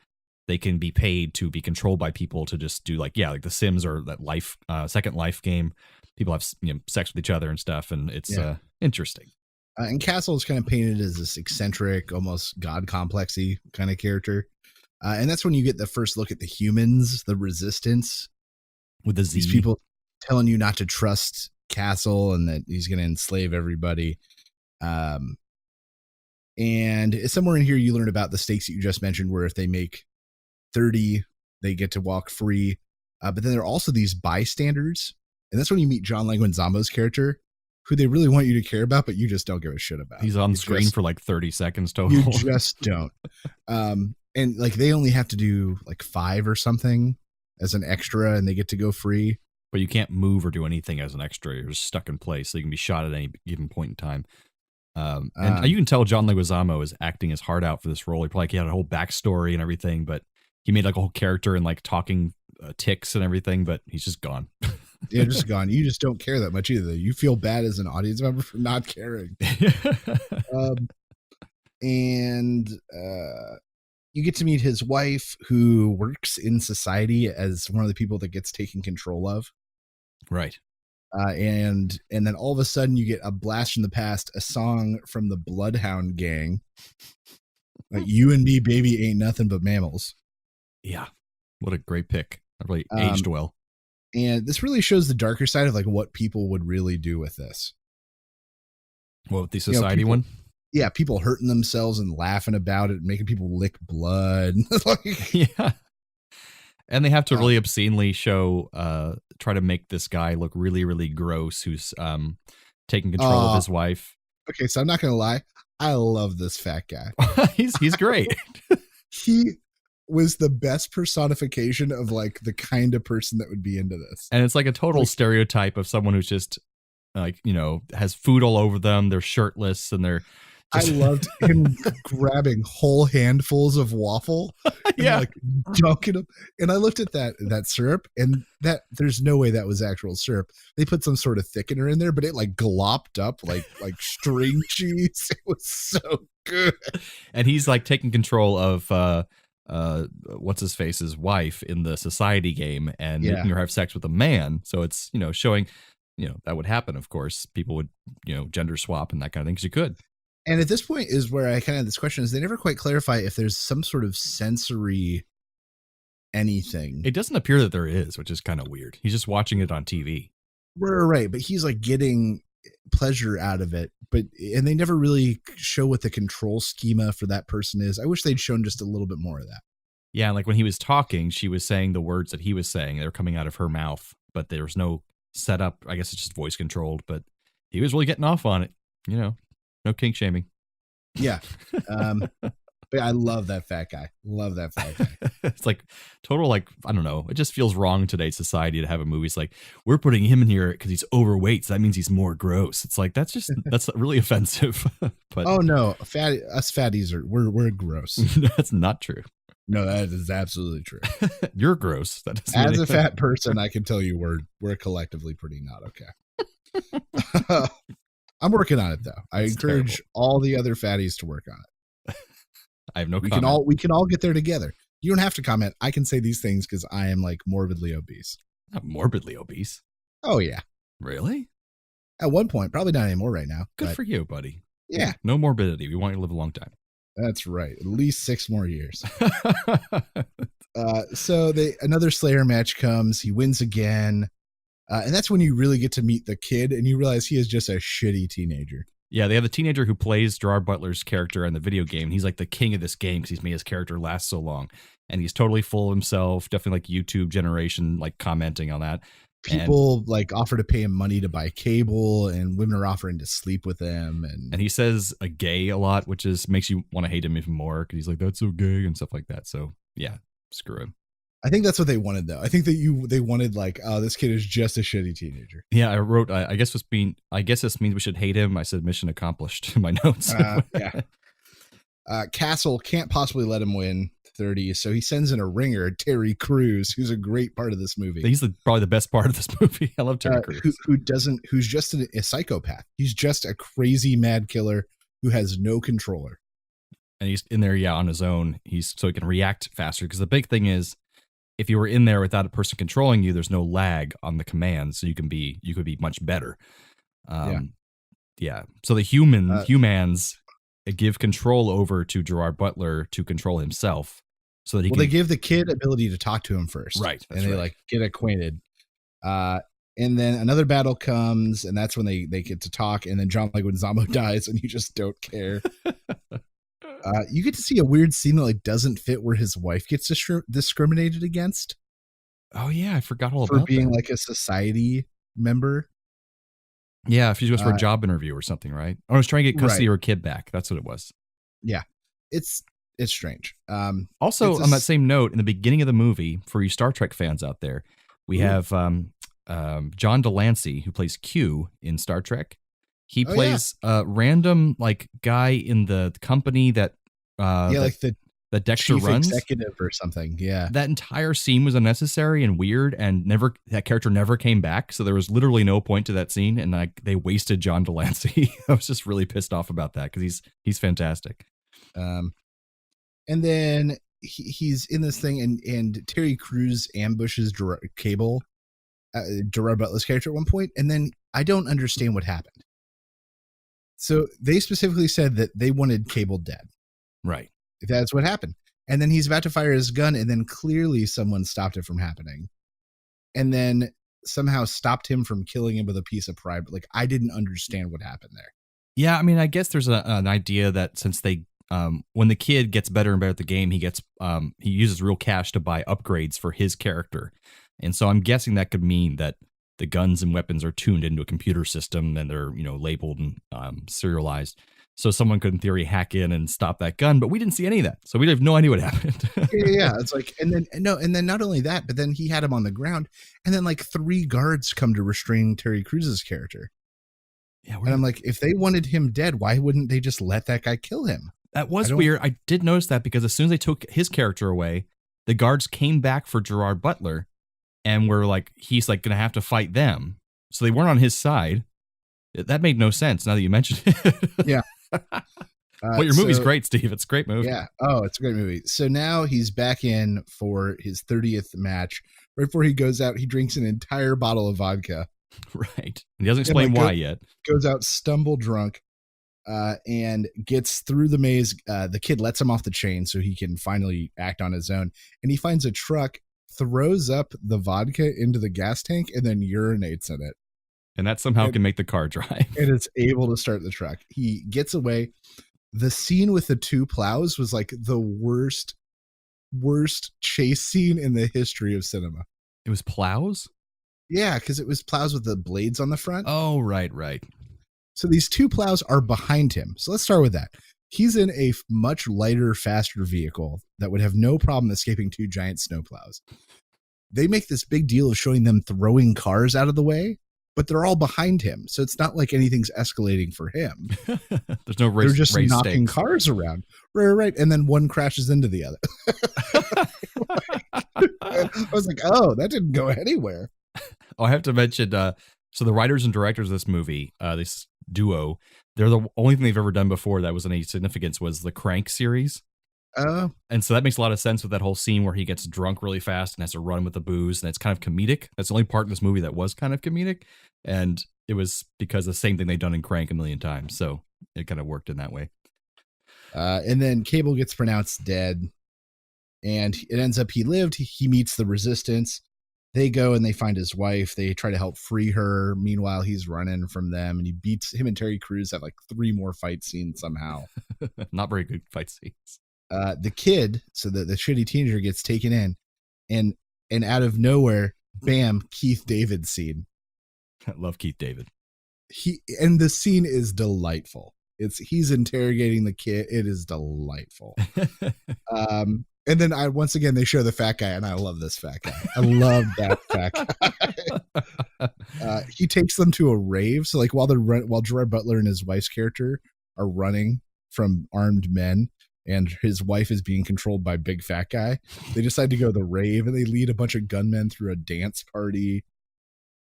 [SPEAKER 6] They can be paid to be controlled by people to just do like the Sims or that life, Second Life game. People have sex with each other and stuff, and it's interesting.
[SPEAKER 8] And Castle is kind of painted as this eccentric, almost god complexy kind of character. And that's when you get the first look at the humans, the resistance.
[SPEAKER 6] With the Z.
[SPEAKER 8] These people telling you not to trust Castle and that he's going to enslave everybody. And somewhere in here, you learn about the stakes that you just mentioned, where if they make 30, they get to walk free. But then there are also these bystanders. And that's when you meet John Leguizamo's character, who they really want you to care about, but you just don't give a shit about.
[SPEAKER 6] He's on screen for like 30 seconds total.
[SPEAKER 8] You just don't. And like they only have to do like 5 or something as an extra, and they get to go free.
[SPEAKER 6] But you can't move or do anything as an extra. You're just stuck in place, so you can be shot at any given point in time. And you can tell John Leguizamo is acting his heart out for this role. He had a whole backstory and everything, but he made like a whole character and like talking ticks and everything, but he's just gone.
[SPEAKER 8] Yeah, just gone. You just don't care that much either. You feel bad as an audience member for not caring. And you get to meet his wife, who works in Society as one of the people that gets taken control of.
[SPEAKER 6] Right.
[SPEAKER 8] And then all of a sudden you get a blast from the past, a song from the Bloodhound Gang. Like, you and me, baby, ain't nothing but mammals.
[SPEAKER 6] Yeah. What a great pick. That really aged well.
[SPEAKER 8] And this really shows the darker side of like what people would really do with this.
[SPEAKER 6] What, with the Society one?
[SPEAKER 8] Yeah, people hurting themselves and laughing about it, making people lick blood.
[SPEAKER 6] Yeah. And they have to really obscenely try to make this guy look really, really gross who's taking control of his wife.
[SPEAKER 8] Okay, so I'm not going to lie. I love this fat guy.
[SPEAKER 6] He's great.
[SPEAKER 8] was the best personification of like the kind of person that would be into this.
[SPEAKER 6] And it's like a total stereotype of someone who's just like, has food all over them. They're shirtless and they're
[SPEAKER 8] I loved him grabbing whole handfuls of waffle and like dunking them. And I looked at that syrup, and that there's no way that was actual syrup. They put some sort of thickener in there, but it like glopped up like string cheese. It was so good.
[SPEAKER 6] And he's like taking control of what's his face's wife in the society game and making her have sex with a man. So it's showing that would happen. Of course, people would gender swap and that kind of thing, because you could.
[SPEAKER 8] And at this point is where I kind of have this question: is they never quite clarify if there's some sort of sensory anything.
[SPEAKER 6] It doesn't appear that there is, which is kind of weird. He's just watching it on TV.
[SPEAKER 8] Right, but he's like getting pleasure out of it. And they never really show what the control schema for that person is. I wish they'd shown just a little bit more of that.
[SPEAKER 6] Yeah, like when he was talking, she was saying the words that he was saying. They were coming out of her mouth, but there was no setup. I guess it's just voice controlled, but he was really getting off on it. No kink shaming.
[SPEAKER 8] Yeah. But I love that fat guy. Love that fat guy.
[SPEAKER 6] It's like total, like, I don't know. It just feels wrong in today's society to have a movie. It's like, we're putting him in here because he's overweight. So that means he's more gross. It's like, that's really offensive. But
[SPEAKER 8] oh no, us fatties we're gross.
[SPEAKER 6] That's not true.
[SPEAKER 8] No, that is absolutely true.
[SPEAKER 6] You're gross. That doesn't
[SPEAKER 8] As a fat person, I can tell you we're collectively pretty not okay. I'm working on it though. I encourage all the other fatties to work on it.
[SPEAKER 6] I have no comment.
[SPEAKER 8] We can all get there together. You don't have to comment. I can say these things because I am like morbidly obese.
[SPEAKER 6] Not morbidly obese.
[SPEAKER 8] Oh yeah.
[SPEAKER 6] Really?
[SPEAKER 8] At one point, probably not anymore right now.
[SPEAKER 6] Good for you, buddy.
[SPEAKER 8] Yeah.
[SPEAKER 6] No morbidity. We want you to live a long time.
[SPEAKER 8] That's right. At least 6 more years. So another Slayer match comes. He wins again. And that's when you really get to meet the kid and you realize he is just a shitty teenager.
[SPEAKER 6] Yeah, they have the teenager who plays Gerard Butler's character in the video game. He's like the king of this game because he's made his character last so long. And he's totally full of himself, definitely like YouTube generation, like commenting on that.
[SPEAKER 8] People like offer to pay him money to buy cable, and women are offering to sleep with him. And
[SPEAKER 6] he says a gay a lot, which makes you want to hate him even more because he's like, that's so gay and stuff like that. So yeah, screw him.
[SPEAKER 8] I think that's what they wanted, though. I think that they wanted like, oh, this kid is just a shitty teenager.
[SPEAKER 6] Yeah, I wrote, I guess this means we should hate him. I said mission accomplished in my notes.
[SPEAKER 8] Yeah. Castle can't possibly let him win 30, so he sends in a ringer, Terry Crews, who's a great part of this movie.
[SPEAKER 6] He's probably the best part of this movie. I love Terry Crews.
[SPEAKER 8] Who's just a psychopath. He's just a crazy mad killer who has no controller.
[SPEAKER 6] And he's in there, on his own. So he can react faster. Because the big thing is, if you were in there without a person controlling you, there's no lag on the commands, so you could be much better. Yeah. So the humans give control over to Gerard Butler to control himself, so that
[SPEAKER 8] they give the kid ability to talk to him first,
[SPEAKER 6] right?
[SPEAKER 8] And they like get acquainted. And then another battle comes, and that's when they get to talk. And then John Leguizamo dies, and you just don't care. You get to see a weird scene that like doesn't fit where his wife gets discriminated against.
[SPEAKER 6] Oh yeah, I forgot all
[SPEAKER 8] for
[SPEAKER 6] about
[SPEAKER 8] being
[SPEAKER 6] that.
[SPEAKER 8] like a society member.
[SPEAKER 6] Yeah, if she goes for a job interview or something, right? Or I was trying to get custody of her kid back. That's what it was.
[SPEAKER 8] Yeah, it's strange.
[SPEAKER 6] Also, on that same note, in the beginning of the movie, for you Star Trek fans out there, we have John Delancey, who plays Q in Star Trek. He plays a random like guy in the company that
[SPEAKER 8] like the
[SPEAKER 6] Dexter
[SPEAKER 8] chief
[SPEAKER 6] runs,
[SPEAKER 8] executive or something. Yeah,
[SPEAKER 6] that entire scene was unnecessary and weird, and that character never came back. So there was literally no point to that scene, and like they wasted John Delancey. I was just really pissed off about that because he's fantastic.
[SPEAKER 8] And then he's in this thing, and Terry Crews ambushes Cable, Gerard Butler's character at one point, and then I don't understand what happened. So they specifically said that they wanted Cable dead.
[SPEAKER 6] Right.
[SPEAKER 8] That's what happened. And then he's about to fire his gun, and then clearly someone stopped it from happening. And then somehow stopped him from killing him with a piece of pride. But like, I didn't understand what happened there.
[SPEAKER 6] Yeah, I mean, I guess there's an idea that since they when the kid gets better and better at the game, he uses real cash to buy upgrades for his character. And so I'm guessing that could mean that the guns and weapons are tuned into a computer system and they're, labeled and serialized. So someone could, in theory, hack in and stop that gun, but we didn't see any of that. So we have no idea what happened.
[SPEAKER 8] Yeah. It's like, and then not only that, but then he had him on the ground, and then like 3 guards come to restrain Terry Crews's character.
[SPEAKER 6] Yeah,
[SPEAKER 8] and I'm like, if they wanted him dead, why wouldn't they just let that guy kill him?
[SPEAKER 6] That was weird. I did notice that because as soon as they took his character away, the guards came back for Gerard Butler, and were like, he's like going to have to fight them. So they weren't on his side. That made no sense now that you mentioned it.
[SPEAKER 8] Yeah.
[SPEAKER 6] But your movie's great, Steve. It's a great movie.
[SPEAKER 8] Yeah. Oh, it's a great movie. So now he's back in for his 30th match. Right before he goes out, he drinks an entire bottle of vodka.
[SPEAKER 6] Right. And he doesn't explain why yet.
[SPEAKER 8] Goes out stumble drunk and gets through the maze. The kid lets him off the chain so he can finally act on his own. And he finds a truck, throws up the vodka into the gas tank, and then urinates in it.
[SPEAKER 6] And that somehow can make the car drive.
[SPEAKER 8] And it's able to start the truck. He gets away. The scene with the 2 plows was like the worst chase scene in the history of cinema.
[SPEAKER 6] It was plows?
[SPEAKER 8] Yeah, because it was plows with the blades on the front.
[SPEAKER 6] Oh, right.
[SPEAKER 8] So these 2 plows are behind him. So let's start with that. He's in a much lighter, faster vehicle that would have no problem escaping 2 giant snow plows. They make this big deal of showing them throwing cars out of the way, but they're all behind him. So it's not like anything's escalating for him.
[SPEAKER 6] There's no race.
[SPEAKER 8] They're just
[SPEAKER 6] race
[SPEAKER 8] knocking
[SPEAKER 6] stakes.
[SPEAKER 8] cars around. Right. And then one crashes into the other. I was like, oh, that didn't go anywhere.
[SPEAKER 6] Oh, I have to mention, so the writers and directors of this movie, this duo, they're the only thing they've ever done before that was any significance was the Crank series. And so that makes a lot of sense with that whole scene where he gets drunk really fast and has to run with the booze, and it's kind of comedic. That's the only part of this movie that was kind of comedic, and it was because the same thing they'd done in Crank a million times, so it kind of worked in that way.
[SPEAKER 8] And then Cable gets pronounced dead, and it ends up he lived. He meets the Resistance. They go and they find his wife. They try to help free her. Meanwhile, he's running from them, and he beats him and Terry Crews have like 3 more fight scenes somehow.
[SPEAKER 6] Not very good fight scenes.
[SPEAKER 8] The kid, so the shitty teenager, gets taken in, and out of nowhere, bam, Keith David scene.
[SPEAKER 6] I love Keith David.
[SPEAKER 8] And the scene is delightful. He's interrogating the kid. It is delightful. And then once again they show the fat guy, and I love this fat guy. I love that fat guy. He takes them to a rave. So like while Gerard Butler and his wife's character are running from armed men, and his wife is being controlled by big fat guy, they decide to go to the rave, and they lead a bunch of gunmen through a dance party.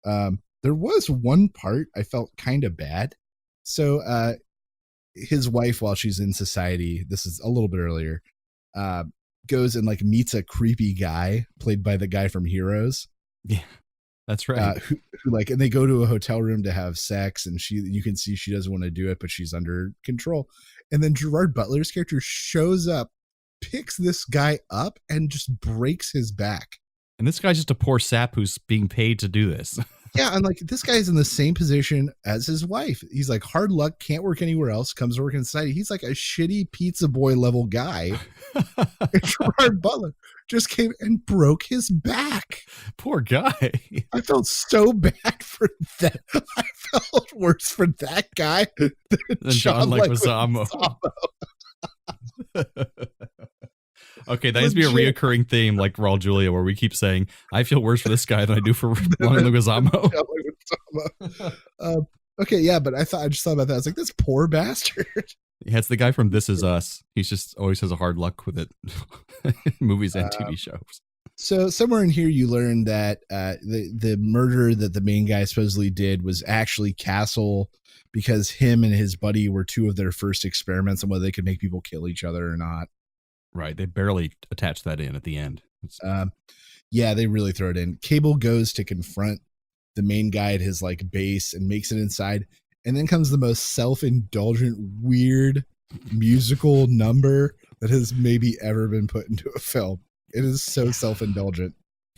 [SPEAKER 8] There was one part I felt kind of bad. So his wife, while she's in society, this is a little bit earlier, goes and like meets a creepy guy played by the guy from Heroes.
[SPEAKER 6] Yeah, that's right.
[SPEAKER 8] Who like, and they go to a hotel room to have sex, and you can see she doesn't want to do it, but she's under control. And then Gerard Butler's character shows up, picks this guy up, and just breaks his back.
[SPEAKER 6] And this guy's just a poor sap who's being paid to do this.
[SPEAKER 8] Yeah, and like this guy's in the same position as his wife. He's like hard luck, can't work anywhere else, comes to work in society. He's like a shitty pizza boy level guy. And Gerard Butler just came and broke his back.
[SPEAKER 6] Poor guy.
[SPEAKER 8] I felt so bad for that. I felt worse for that guy than
[SPEAKER 6] John Leguizamo. Okay, that needs to be a reoccurring theme, like Raul Julia, where we keep saying, I feel worse for this guy than I do for John Leguizamo.
[SPEAKER 8] Okay, yeah, but I just thought about that. I was like, this poor bastard.
[SPEAKER 6] Yeah, it's the guy from This Is Us. He's just always has a hard luck with it. Movies and TV shows.
[SPEAKER 8] So somewhere in here, you learn that the murder that the main guy supposedly did was actually Castle, because him and his buddy were 2 of their first experiments on whether they could make people kill each other or not.
[SPEAKER 6] Right. They barely attach that in at the end.
[SPEAKER 8] Yeah, they really throw it in. Cable goes to confront the main guy at his like base and makes it inside. And then comes the most self-indulgent, weird musical number that has maybe ever been put into a film. It is so self-indulgent.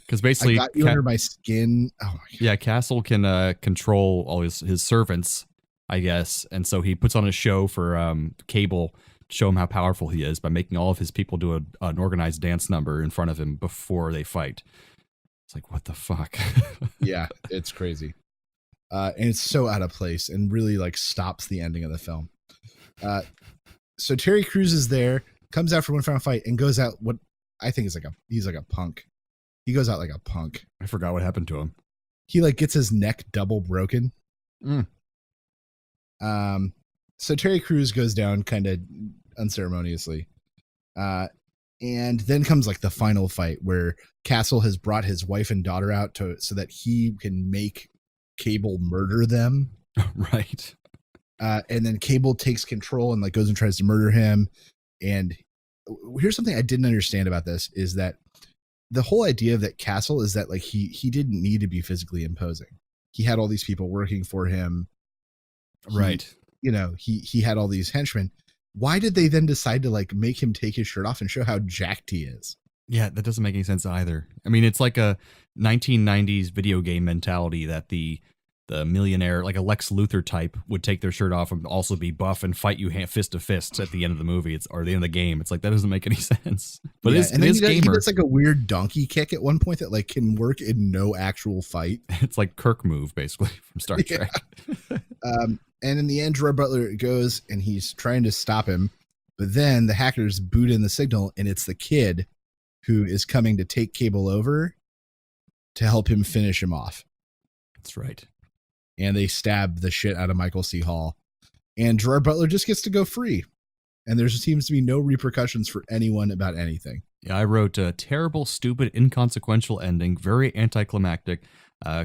[SPEAKER 6] Because basically,
[SPEAKER 8] I got you under my skin. Oh my God.
[SPEAKER 6] Yeah, Castle can control all his servants, I guess. And so he puts on a show for Cable, show him how powerful he is by making all of his people do an organized dance number in front of him before they fight. It's like, what the fuck?
[SPEAKER 8] Yeah, it's crazy. And it's so out of place and really like stops the ending of the film. So Terry Crews is there, comes out for one final fight, and goes out what I think is he's like a punk. He goes out like a punk.
[SPEAKER 6] I forgot what happened to him.
[SPEAKER 8] He like gets his neck double broken. So Terry Crews goes down kind of unceremoniously. And then comes like the final fight where Castle has brought his wife and daughter out so that he can make Cable murder them.
[SPEAKER 6] Right.
[SPEAKER 8] And then Cable takes control and like goes and tries to murder him. And here's something I didn't understand about this is that the whole idea of that Castle is that like he didn't need to be physically imposing. He had all these people working for him.
[SPEAKER 6] Right.
[SPEAKER 8] He had all these henchmen. Why did they then decide to like make him take his shirt off and show how jacked he is? Yeah,
[SPEAKER 6] that doesn't make any sense either. I mean, it's like a 1990s video game mentality that the millionaire, like a Lex Luthor type, would take their shirt off and also be buff and fight you fist to fist at the end of the movie or the end of the game. It's like, that doesn't make any sense. But
[SPEAKER 8] yeah,
[SPEAKER 6] it is gamer.
[SPEAKER 8] It's like a weird donkey kick at one point that like can work in no actual fight.
[SPEAKER 6] It's like Kirk move, basically, from Star Trek.
[SPEAKER 8] And in the end, Gerard Butler goes and he's trying to stop him. But then the hackers boot in the signal and it's the kid who is coming to take Cable over to help him finish him off.
[SPEAKER 6] That's right.
[SPEAKER 8] And they stab the shit out of Michael C. Hall. And Gerard Butler just gets to go free. And there seems to be no repercussions for anyone about anything.
[SPEAKER 6] Yeah, I wrote a terrible, stupid, inconsequential ending, very anticlimactic.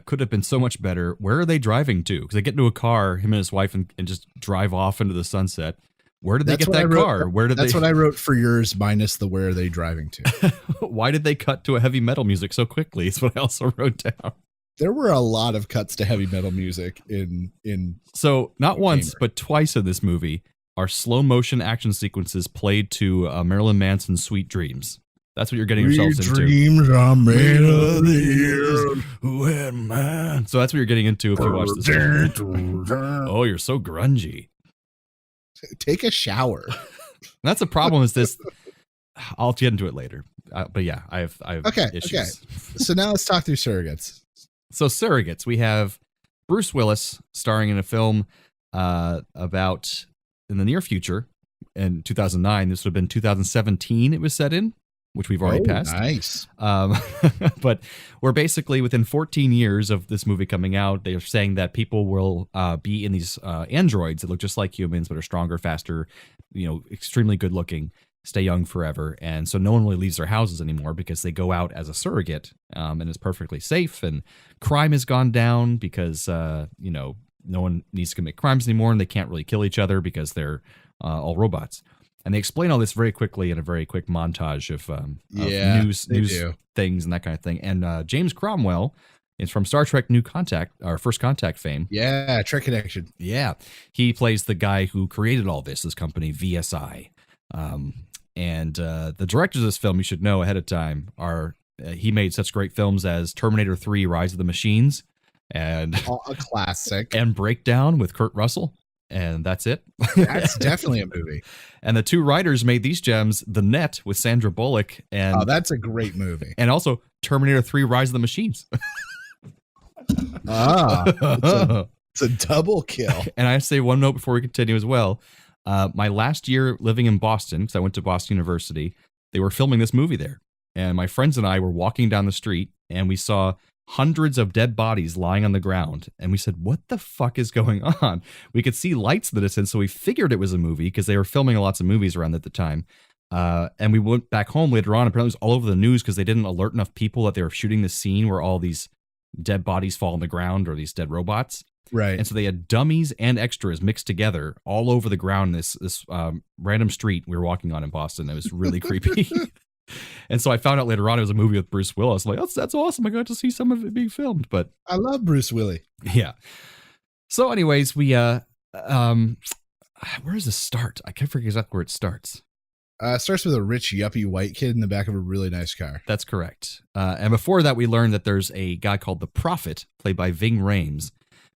[SPEAKER 6] Could have been so much better. Where are they driving to? Because they get into a car, him and his wife, and just drive off into the sunset. Where did they get that car?
[SPEAKER 8] That's what I wrote for yours, minus the where are they driving to.
[SPEAKER 6] Why did they cut to a heavy metal music so quickly? Is what I also wrote down.
[SPEAKER 8] There were a lot of cuts to heavy metal music in
[SPEAKER 6] So not once, but twice in this movie are slow motion action sequences played to Marilyn Manson's "Sweet Dreams." That's what you're getting yourselves into.
[SPEAKER 8] Dreams are made of the
[SPEAKER 6] man. So that's what you're getting into if you watch this film. Oh, you're so grungy.
[SPEAKER 8] Take a shower.
[SPEAKER 6] That's the problem. Is this? I'll get into it later. But yeah, I have issues.
[SPEAKER 8] Okay. So now let's talk through Surrogates.
[SPEAKER 6] So Surrogates, we have Bruce Willis starring in a film about in the near future in 2009. This would have been 2017. It was set in, which we've already passed.
[SPEAKER 8] Nice.
[SPEAKER 6] But we're basically within 14 years of this movie coming out. They're saying that people will be in these androids that look just like humans, but are stronger, faster, extremely good looking, stay young forever. And so no one really leaves their houses anymore because they go out as a surrogate and it's perfectly safe. And crime has gone down because, no one needs to commit crimes anymore and they can't really kill each other because they're all robots. And they explain all this very quickly in a very quick montage of news things and that kind of thing. And James Cromwell is from Star Trek New Contact, or First Contact fame.
[SPEAKER 8] Yeah, Trek Connection.
[SPEAKER 6] Yeah. He plays the guy who created all this company, VSI. And the directors of this film, you should know ahead of time, are he made such great films as Terminator 3, Rise of the Machines, and
[SPEAKER 8] a classic,
[SPEAKER 6] and Breakdown with Kurt Russell. And that's it.
[SPEAKER 8] That's definitely a movie.
[SPEAKER 6] And the two writers made these gems, The Net with Sandra Bullock. And
[SPEAKER 8] that's a great movie.
[SPEAKER 6] And also Terminator 3, Rise of the Machines.
[SPEAKER 8] It's a double kill.
[SPEAKER 6] And I say one note before we continue as well. My last year living in Boston, because I went to Boston University, they were filming this movie there. And my friends and I were walking down the street and we saw hundreds of dead bodies lying on the ground. And we said, what the fuck is going on? We could see lights in the distance, so we figured it was a movie because they were filming lots of movies around at the time. And we went back home later on. Apparently it was all over the news because they didn't alert enough people that they were shooting the scene where all these dead bodies fall on the ground or these dead robots.
[SPEAKER 8] Right.
[SPEAKER 6] And so they had dummies and extras mixed together all over the ground, this random street we were walking on in Boston. It was really creepy. And so I found out later on it was a movie with Bruce Willis. I'm like, that's awesome. I got to see some of it being filmed. But
[SPEAKER 8] I love Bruce Willis.
[SPEAKER 6] Yeah. So anyways, we where does this start? I can't forget exactly where it starts.
[SPEAKER 8] It starts with a rich yuppie white kid in the back of a really nice car.
[SPEAKER 6] That's correct. And before that, we learned that there's a guy called the Prophet, played by Ving Rhames,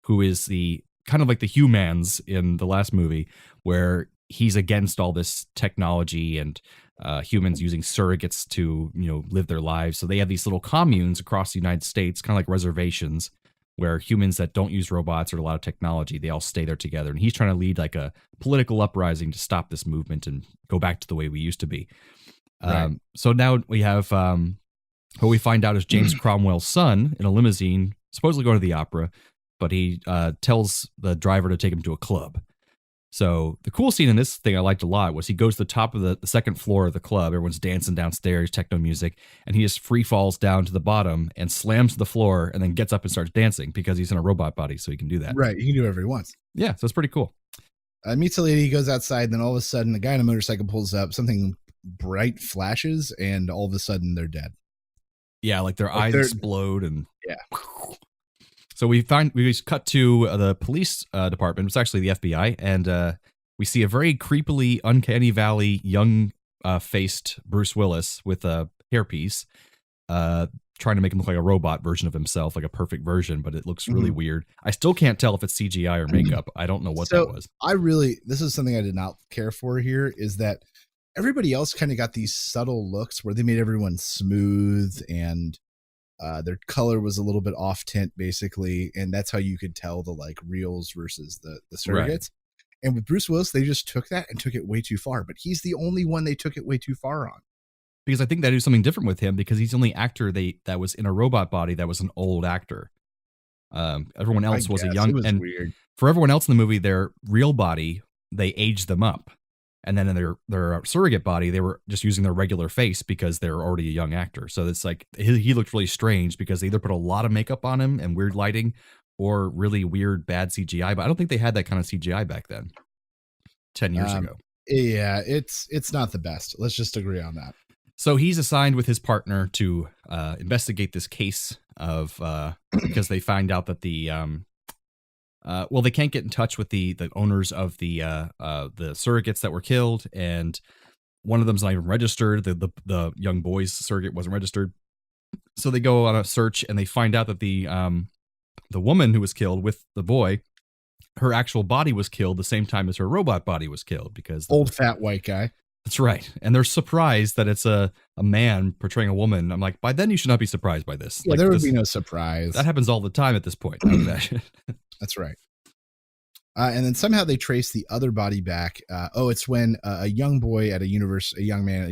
[SPEAKER 6] who is the kind of like the humans in the last movie, where he's against all this technology and humans using surrogates to live their lives. So they have these little communes across the United States, kind of like reservations, where humans that don't use robots or a lot of technology, they all stay there together. And he's trying to lead like a political uprising to stop this movement and go back to the way we used to be.
[SPEAKER 8] Right.
[SPEAKER 6] So now we have what we find out is James Cromwell's son in a limousine, supposedly going to the opera, but he tells the driver to take him to a club. So the cool scene in this thing I liked a lot was he goes to the top of the second floor of the club. Everyone's dancing downstairs, techno music, and he just free falls down to the bottom and slams to the floor and then gets up and starts dancing because he's in a robot body, so he can do that.
[SPEAKER 8] Right. He can do whatever he wants.
[SPEAKER 6] Yeah, so it's pretty cool.
[SPEAKER 8] Meets a lady, goes outside, and then all of a sudden, a guy on a motorcycle pulls up, something bright flashes, and all of a sudden, they're dead.
[SPEAKER 6] Yeah, like their eyes explode and
[SPEAKER 8] yeah.
[SPEAKER 6] So we just cut to the police department. It's actually the FBI, and we see a very creepily uncanny valley young faced Bruce Willis with a hairpiece, trying to make him look like a robot version of himself, like a perfect version, but it looks really weird. I still can't tell if it's CGI or makeup. I don't know what that was.
[SPEAKER 8] This is something I did not care for here, is that everybody else kind of got these subtle looks where they made everyone smooth and their color was a little bit off tint, basically, and that's how you could tell the like reals versus the surrogates. Right. And with Bruce Willis, they just took that and took it way too far. But he's the only one they took it way too far on.
[SPEAKER 6] Because I think they do something different with him because he's the only actor that was in a robot body that was an old actor. Everyone else was a young. And weird. For everyone else in the movie, their real body, they aged them up. And then in their surrogate body, they were just using their regular face because they're already a young actor. So it's like he looked really strange because they either put a lot of makeup on him and weird lighting or really weird, bad CGI. But I don't think they had that kind of CGI back then, 10 years ago.
[SPEAKER 8] Yeah, it's not the best. Let's just agree on that.
[SPEAKER 6] So he's assigned with his partner to investigate this case of because they find out that the they can't get in touch with the owners of the surrogates that were killed, and one of them's not even registered. The young boy's surrogate wasn't registered, so they go on a search and they find out that the woman who was killed with the boy, her actual body was killed the same time as her robot body was killed because
[SPEAKER 8] old fat white guy.
[SPEAKER 6] That's right, and they're surprised that it's a man portraying a woman. I'm like, by then you should not be surprised by this.
[SPEAKER 8] Yeah,
[SPEAKER 6] like,
[SPEAKER 8] there would be no surprise.
[SPEAKER 6] That happens all the time at this point. I would imagine.
[SPEAKER 8] That's right. And then somehow they trace the other body back. It's when a young man at a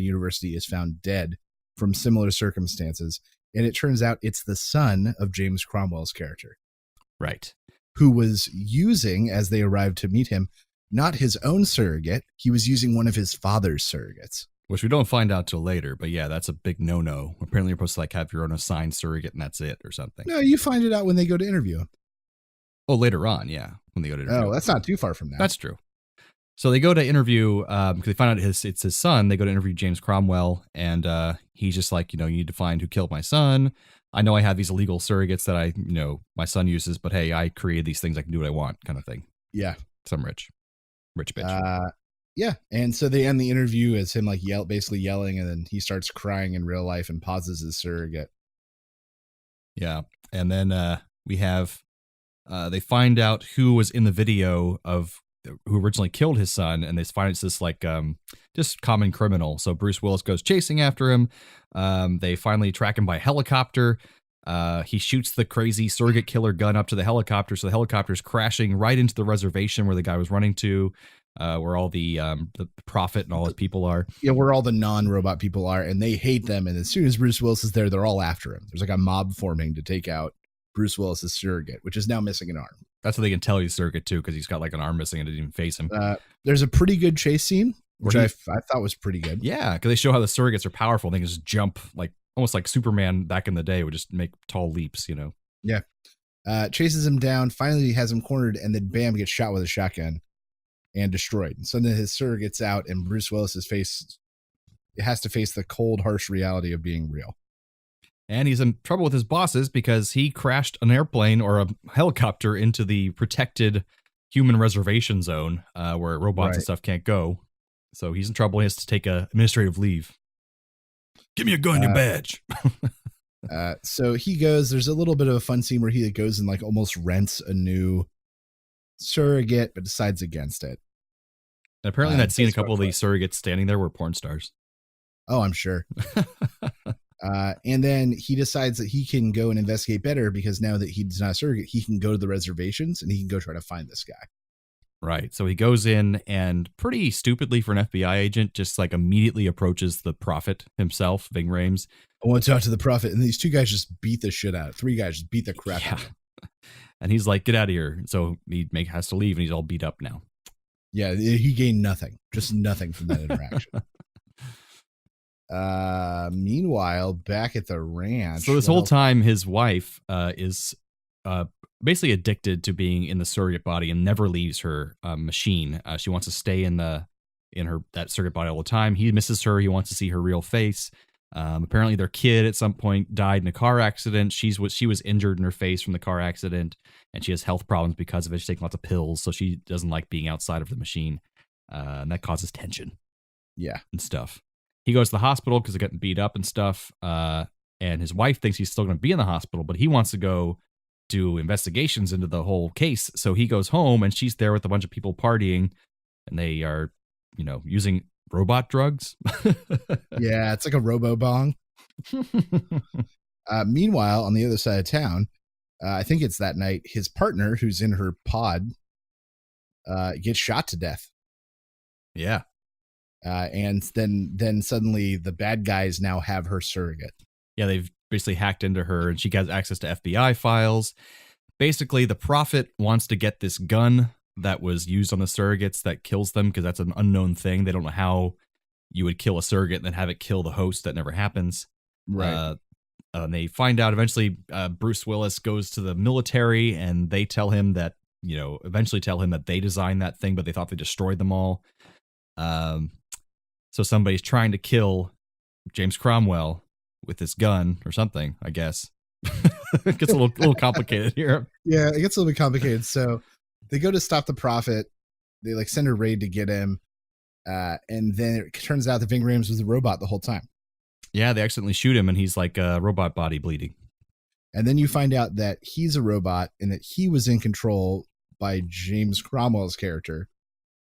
[SPEAKER 8] university is found dead from similar circumstances. And it turns out it's the son of James Cromwell's character.
[SPEAKER 6] Right.
[SPEAKER 8] Who was using, as they arrived to meet him, not his own surrogate. He was using one of his father's surrogates.
[SPEAKER 6] Which we don't find out till later. But yeah, that's a big no-no. Apparently you're supposed to like have your own assigned surrogate and that's it or something.
[SPEAKER 8] No, you find it out when they go to interview him.
[SPEAKER 6] Oh, later on, yeah. When they go to interview.
[SPEAKER 8] Oh, that's not too far from now.
[SPEAKER 6] That's true. So they go to interview, because they find out it's his son. They go to interview James Cromwell, and he's just like, you need to find who killed my son. I know I have these illegal surrogates that my son uses, but hey, I created these things. I can do what I want, kind of thing.
[SPEAKER 8] Yeah.
[SPEAKER 6] Some rich bitch.
[SPEAKER 8] Yeah. And so they end the interview as him like basically yelling, and then he starts crying in real life and pauses his surrogate.
[SPEAKER 6] Yeah. And then we have, they find out who was in the video of who originally killed his son, and they find it's this like just common criminal. So Bruce Willis goes chasing after him. They finally track him by helicopter. He shoots the crazy surrogate killer gun up to the helicopter, so the helicopter's crashing right into the reservation where the guy was running to, where all the prophet and all his people are.
[SPEAKER 8] Yeah, where all the non-robot people are, and they hate them. And as soon as Bruce Willis is there, they're all after him. There's like a mob forming to take out Bruce Willis's surrogate, which is now missing an arm.
[SPEAKER 6] That's how they can tell he's surrogate too, because he's got like an arm missing and it didn't even face him.
[SPEAKER 8] There's a pretty good chase scene, which I thought was pretty good.
[SPEAKER 6] Yeah, because they show how the surrogates are powerful. They can just jump like almost like Superman back in the day would just make tall leaps,
[SPEAKER 8] Yeah. Chases him down, finally has him cornered, and then bam, gets shot with a shotgun and destroyed. And so then his surrogate's out, and Bruce Willis's has to face the cold, harsh reality of being real.
[SPEAKER 6] And he's in trouble with his bosses because he crashed an airplane or a helicopter into the protected human reservation zone where robots and stuff can't go. So he's in trouble. He has to take a administrative leave. Give me a gun, your badge.
[SPEAKER 8] So he goes, there's a little bit of a fun scene where he goes and like almost rents a new surrogate, but decides against it.
[SPEAKER 6] And apparently in that scene, a couple of these surrogates standing there were porn stars.
[SPEAKER 8] Oh, I'm sure. And then he decides that he can go and investigate better because now that he's not a surrogate, he can go to the reservations and he can go try to find this guy.
[SPEAKER 6] Right. So he goes in and pretty stupidly for an FBI agent, just like immediately approaches the prophet himself, Ving Rhames.
[SPEAKER 8] I want to talk to the prophet. And these 2 guys just beat the shit out of 3 guys just beat the crap out of him.
[SPEAKER 6] And he's like, get out of here. So he has to leave and he's all beat up now.
[SPEAKER 8] Yeah, he gained nothing. Just nothing from that interaction. Meanwhile, back at the ranch.
[SPEAKER 6] So this whole time, his wife is basically addicted to being in the surrogate body and never leaves her machine. She wants to stay in that surrogate body all the time. He misses her. He wants to see her real face. Apparently, their kid at some point died in a car accident. She was injured in her face from the car accident, and she has health problems because of it. She's taking lots of pills, so she doesn't like being outside of the machine, and that causes tension.
[SPEAKER 8] Yeah,
[SPEAKER 6] and stuff. He goes to the hospital because they're getting beat up and stuff. And his wife thinks he's still going to be in the hospital, but he wants to go do investigations into the whole case. So he goes home and she's there with a bunch of people partying and they are, using robot drugs.
[SPEAKER 8] Yeah, it's like a robo-bong. Meanwhile, on the other side of town, I think it's that night, his partner, who's in her pod, gets shot to death.
[SPEAKER 6] Yeah.
[SPEAKER 8] And then suddenly the bad guys now have her surrogate.
[SPEAKER 6] Yeah, they've basically hacked into her and she has access to FBI files. Basically, the prophet wants to get this gun that was used on the surrogates that kills them because that's an unknown thing. They don't know how you would kill a surrogate and then have it kill the host. That never happens.
[SPEAKER 8] Right.
[SPEAKER 6] And they find out eventually Bruce Willis goes to the military and they tell him that, eventually tell him that they designed that thing, but they thought they destroyed them all. So somebody's trying to kill James Cromwell with this gun or something, I guess. It gets a little complicated here.
[SPEAKER 8] Yeah, it gets a little bit complicated. So they go to stop the prophet. They send a raid to get him. And then it turns out that Ving Rhames was a robot the whole time.
[SPEAKER 6] Yeah, they accidentally shoot him and he's like a robot body bleeding.
[SPEAKER 8] And then you find out that he's a robot and that he was in control by James Cromwell's character.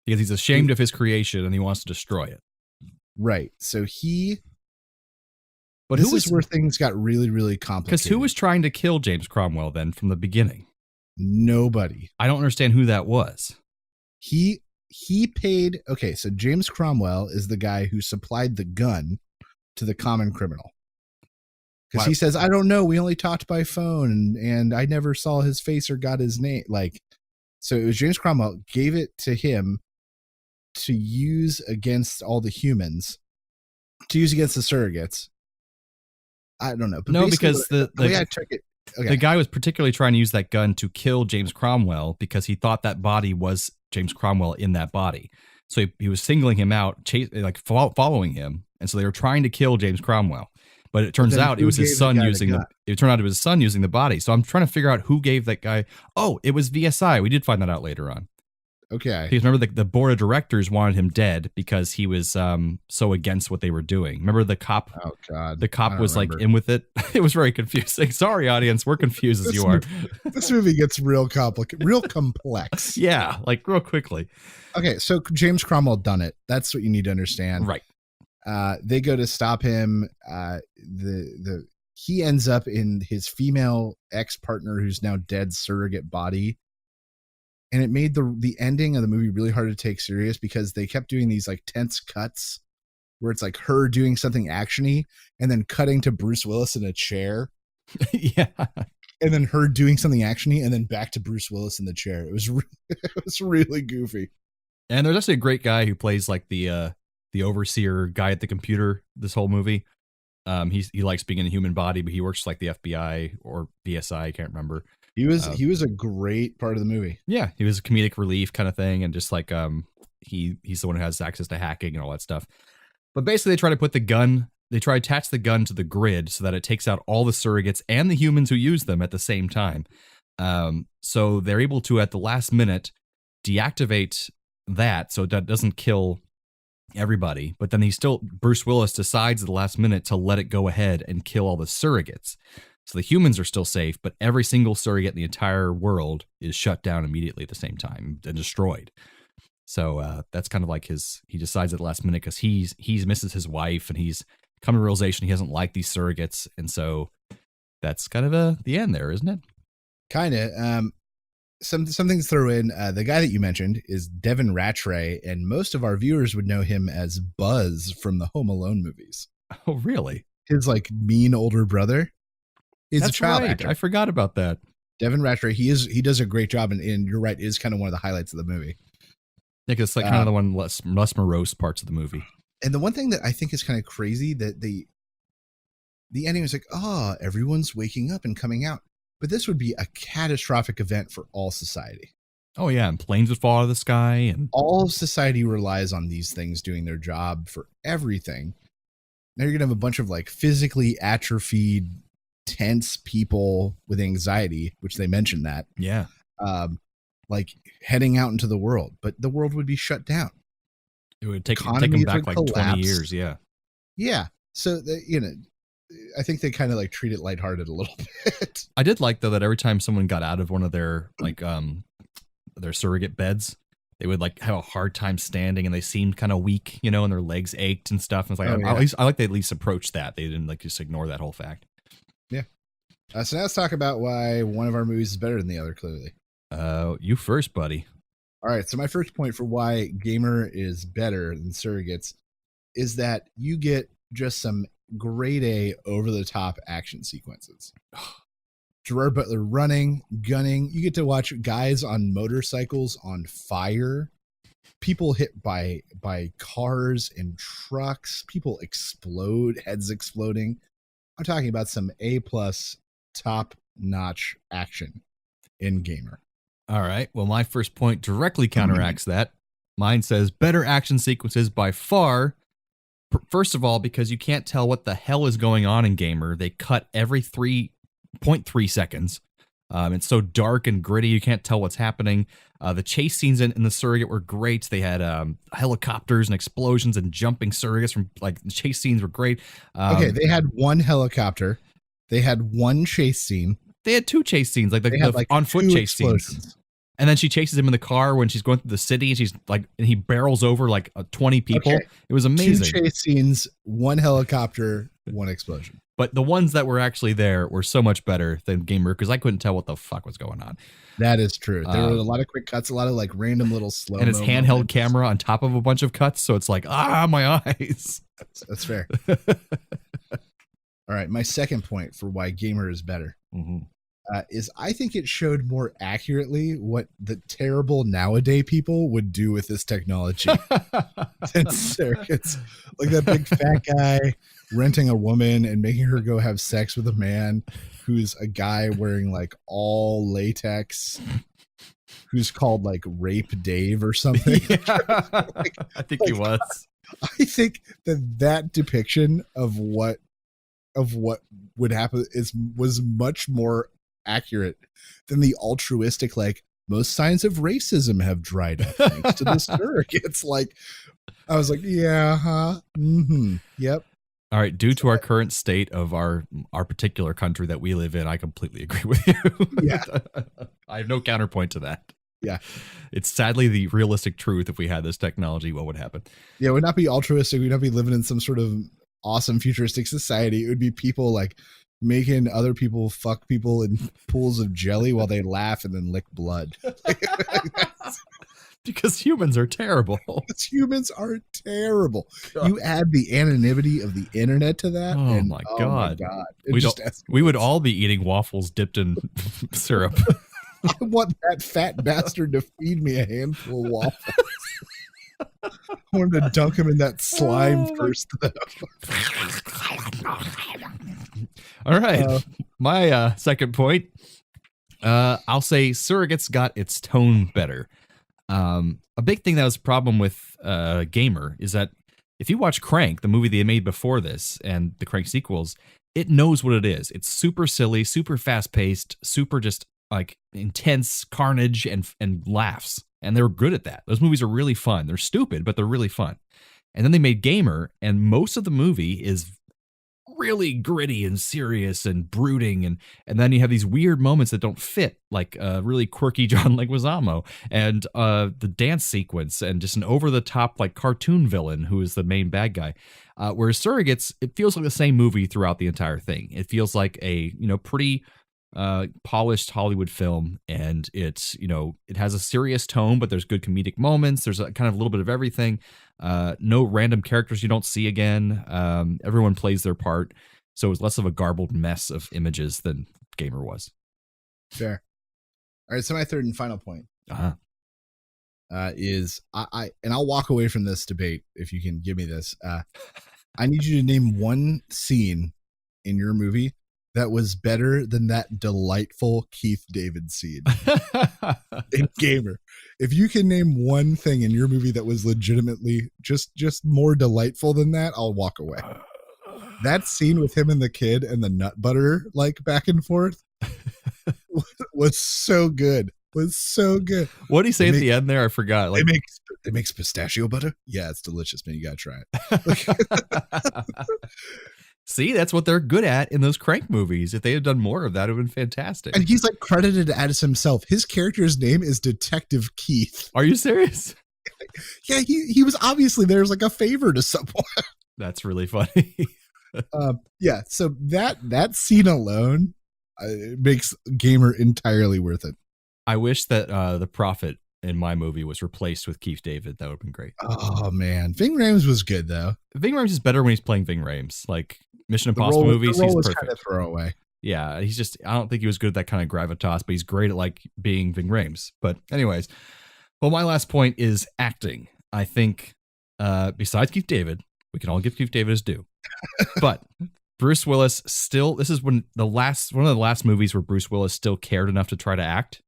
[SPEAKER 6] Because he's ashamed of his creation and he wants to destroy it.
[SPEAKER 8] Right. So
[SPEAKER 6] But
[SPEAKER 8] this is where things got really, really complicated.
[SPEAKER 6] Because who was trying to kill James Cromwell then from the beginning?
[SPEAKER 8] Nobody.
[SPEAKER 6] I don't understand who that was.
[SPEAKER 8] He paid. Okay, so James Cromwell is the guy who supplied the gun to the common criminal. Because he says, I don't know. We only talked by phone and I never saw his face or got his name. So it was James Cromwell gave it to him to use against all the humans, to use against the surrogates. I don't know. But
[SPEAKER 6] no, because the
[SPEAKER 8] way I took it, okay.
[SPEAKER 6] The guy was particularly trying to use that gun to kill James Cromwell because he thought that body was James Cromwell in that body. So he was singling him out, following him. And so they were trying to kill James Cromwell. But it turns out it was his son using the body. So I'm trying to figure out who gave that guy. Oh, it was VSI. We did find that out later on.
[SPEAKER 8] Okay.
[SPEAKER 6] Because remember the board of directors wanted him dead because he was so against what they were doing. Remember the cop?
[SPEAKER 8] Oh God.
[SPEAKER 6] The cop was in with it. It was very confusing. Sorry, audience. We're confused as you are.
[SPEAKER 8] This movie gets real complicated, real complex.
[SPEAKER 6] Yeah, real quickly.
[SPEAKER 8] Okay, so James Cromwell done it. That's what you need to understand.
[SPEAKER 6] Right.
[SPEAKER 8] They go to stop him. He ends up in his female ex-partner who's now dead surrogate body. And it made the ending of the movie really hard to take serious because they kept doing these tense cuts where it's her doing something actiony and then cutting to Bruce Willis in a chair.
[SPEAKER 6] Yeah.
[SPEAKER 8] And then her doing something actiony and then back to Bruce Willis in the chair. It was really goofy.
[SPEAKER 6] And there's actually a great guy who plays the overseer guy at the computer this whole movie. He likes being in a human body, but he works like the FBI or BSI. I can't remember. He
[SPEAKER 8] was a great part of the movie.
[SPEAKER 6] Yeah, he was a comedic relief kind of thing, and just he's the one who has access to hacking and all that stuff. But basically, they try to attach the gun to the grid so that it takes out all the surrogates and the humans who use them at the same time. So they're able to, at the last minute, deactivate that so that doesn't kill everybody. But then Bruce Willis decides at the last minute to let it go ahead and kill all the surrogates. So the humans are still safe, but every single surrogate in the entire world is shut down immediately at the same time and destroyed. So that's kind of he decides at the last minute because he misses his wife and he's come to the realization he doesn't like these surrogates, and so that's kind of the end there, isn't it?
[SPEAKER 8] Kind of. Some things to throw in. The guy that you mentioned is Devin Rattray, and most of our viewers would know him as Buzz from the Home Alone movies.
[SPEAKER 6] Oh, really?
[SPEAKER 8] His like mean older brother. He's a child actor.
[SPEAKER 6] I forgot about that.
[SPEAKER 8] Devin Rattray. He does a great job, and you're right, is kind of one of the highlights of the movie.
[SPEAKER 6] I think it's like kind of the one less morose parts of the movie.
[SPEAKER 8] And the one thing that I think is kind of crazy that the ending is like, everyone's waking up and coming out. But this would be a catastrophic event for all society.
[SPEAKER 6] Oh, yeah. And planes would fall out of the sky. And
[SPEAKER 8] all of society relies on these things doing their job for everything. Now you're going to have a bunch of like physically atrophied, tense people with anxiety, which they mentioned that.
[SPEAKER 6] Yeah.
[SPEAKER 8] Like heading out into the world. But the world would be shut down.
[SPEAKER 6] It would take them back like 20 years. Yeah. Yeah.
[SPEAKER 8] So, I think they kind of like treat it lighthearted a little bit.
[SPEAKER 6] I did like though that every time someone got out of one of their like their surrogate beds, they would like have a hard time standing, and they seemed kind of weak, and their legs ached and stuff. And it's like I like they at least approached that. They didn't like just ignore that whole fact.
[SPEAKER 8] Yeah. So now let's talk about why one of our movies is better than the other. Clearly.
[SPEAKER 6] You first, buddy.
[SPEAKER 8] All right. So my first point for why Gamer is better than Surrogates is that you get just some grade A over the top action sequences. Gerard Butler running, gunning. You get to watch guys on motorcycles on fire, people hit by cars and trucks, people explode, heads exploding. I'm talking about some A+ top notch action in Gamer.
[SPEAKER 6] All right. Well, my first point directly counteracts that. Mine says better action sequences by far. First of all, because you can't tell what the hell is going on in Gamer. They cut every 3.3 seconds. It's so dark and gritty, you can't tell what's happening. The chase scenes in the Surrogate were great. They had helicopters and explosions and jumping surrogates from like the chase scenes were great.
[SPEAKER 8] Okay, they had one helicopter. They had one chase scene.
[SPEAKER 6] They had two chase scenes, like the on foot chase scenes. And then she chases him in the car when she's going through the city, and she's like, and he barrels over like 20 people. Okay. It was amazing.
[SPEAKER 8] Two chase scenes, one helicopter, one explosion.
[SPEAKER 6] But the ones that were actually there were so much better than Gamer because I couldn't tell what the fuck was going on.
[SPEAKER 8] That is true. There were a lot of quick cuts, a lot of like random little slow.
[SPEAKER 6] And it's handheld camera on top of a bunch of cuts, so it's like my eyes.
[SPEAKER 8] That's fair. All right, my second point for why Gamer is better.
[SPEAKER 6] Mm-hmm.
[SPEAKER 8] Is I think it showed more accurately what the terrible nowadays people would do with this technology. It's like that big fat guy renting a woman and making her go have sex with a man who's a guy wearing like all latex, who's called like Rape Dave or something.
[SPEAKER 6] Yeah. I think he was.
[SPEAKER 8] I think that depiction of what would happen was much more accurate than the altruistic, like most signs of racism have dried up thanks to the surrogates. Like I was like, yep.
[SPEAKER 6] All right, due to our current state of our particular country that we live in, I completely agree with you.
[SPEAKER 8] Yeah.
[SPEAKER 6] I have no counterpoint to that.
[SPEAKER 8] Yeah.
[SPEAKER 6] It's sadly the realistic truth. If we had this technology, what would happen?
[SPEAKER 8] Yeah, it would not be altruistic. We'd not be living in some sort of awesome futuristic society. It would be people like making other people fuck people in pools of jelly while they laugh and then lick blood.
[SPEAKER 6] Because humans are terrible.
[SPEAKER 8] Humans are terrible. God. You add the anonymity of the internet to that.
[SPEAKER 6] Oh, my God. We would all be eating waffles dipped in syrup.
[SPEAKER 8] I want that fat bastard to feed me a handful of waffles. I wanted to dunk him in that slime first, though.
[SPEAKER 6] All right. My second point, I'll say Surrogates got its tone better. A big thing that was a problem with Gamer is that if you watch Crank, the movie they made before this, and the Crank sequels, it knows what it is. It's super silly, super fast-paced, super just like intense carnage and laughs. And they're good at that. Those movies are really fun. They're stupid, but they're really fun. And then they made Gamer, and most of the movie is really gritty and serious and brooding, and then you have these weird moments that don't fit, like a really quirky John Leguizamo and the dance sequence and just an over the top like cartoon villain who is the main bad guy. Whereas Surrogates, it feels like the same movie throughout the entire thing. It feels like a pretty polished Hollywood film, and it's it has a serious tone, but there's good comedic moments. There's a kind of a little bit of everything. No random characters you don't see again. Everyone plays their part, so it's less of a garbled mess of images than Gamer was.
[SPEAKER 8] Fair. All right, so my third and final point is and I'll walk away from this debate if you can give me this. I need you to name one scene in your movie that was better than that delightful Keith David scene in Gamer. If you can name one thing in your movie that was legitimately just more delightful than that, I'll walk away. That scene with him and the kid and the nut butter like back and forth was so good. Was so good.
[SPEAKER 6] What did he say at the end there? I forgot. Like
[SPEAKER 8] it makes pistachio butter. Yeah, it's delicious, man. You gotta try it.
[SPEAKER 6] See, that's what they're good at in those Crank movies. If they had done more of that, it would have been fantastic.
[SPEAKER 8] And he's like credited as himself. His character's name is Detective Keith.
[SPEAKER 6] Are you serious?
[SPEAKER 8] Yeah, he was obviously there as like a favor to someone.
[SPEAKER 6] That's really funny.
[SPEAKER 8] Yeah, so that scene alone makes Gamer entirely worth it.
[SPEAKER 6] I wish that the Prophet in my movie was replaced with Keith David. That would have been great.
[SPEAKER 8] Oh man, Ving Rhames was good though.
[SPEAKER 6] Ving Rhames is better when he's playing Ving Rhames. Like Mission Impossible movies,
[SPEAKER 8] the role
[SPEAKER 6] he's
[SPEAKER 8] was
[SPEAKER 6] perfect.
[SPEAKER 8] Kind of throwaway.
[SPEAKER 6] Yeah, he's just, I don't think he was good at that kind of gravitas, but he's great at like being Ving Rhames. But anyways, well, my last point is acting. I think besides Keith David, we can all give Keith David his due. But Bruce Willis still, this is one of the last movies where Bruce Willis still cared enough to try to act.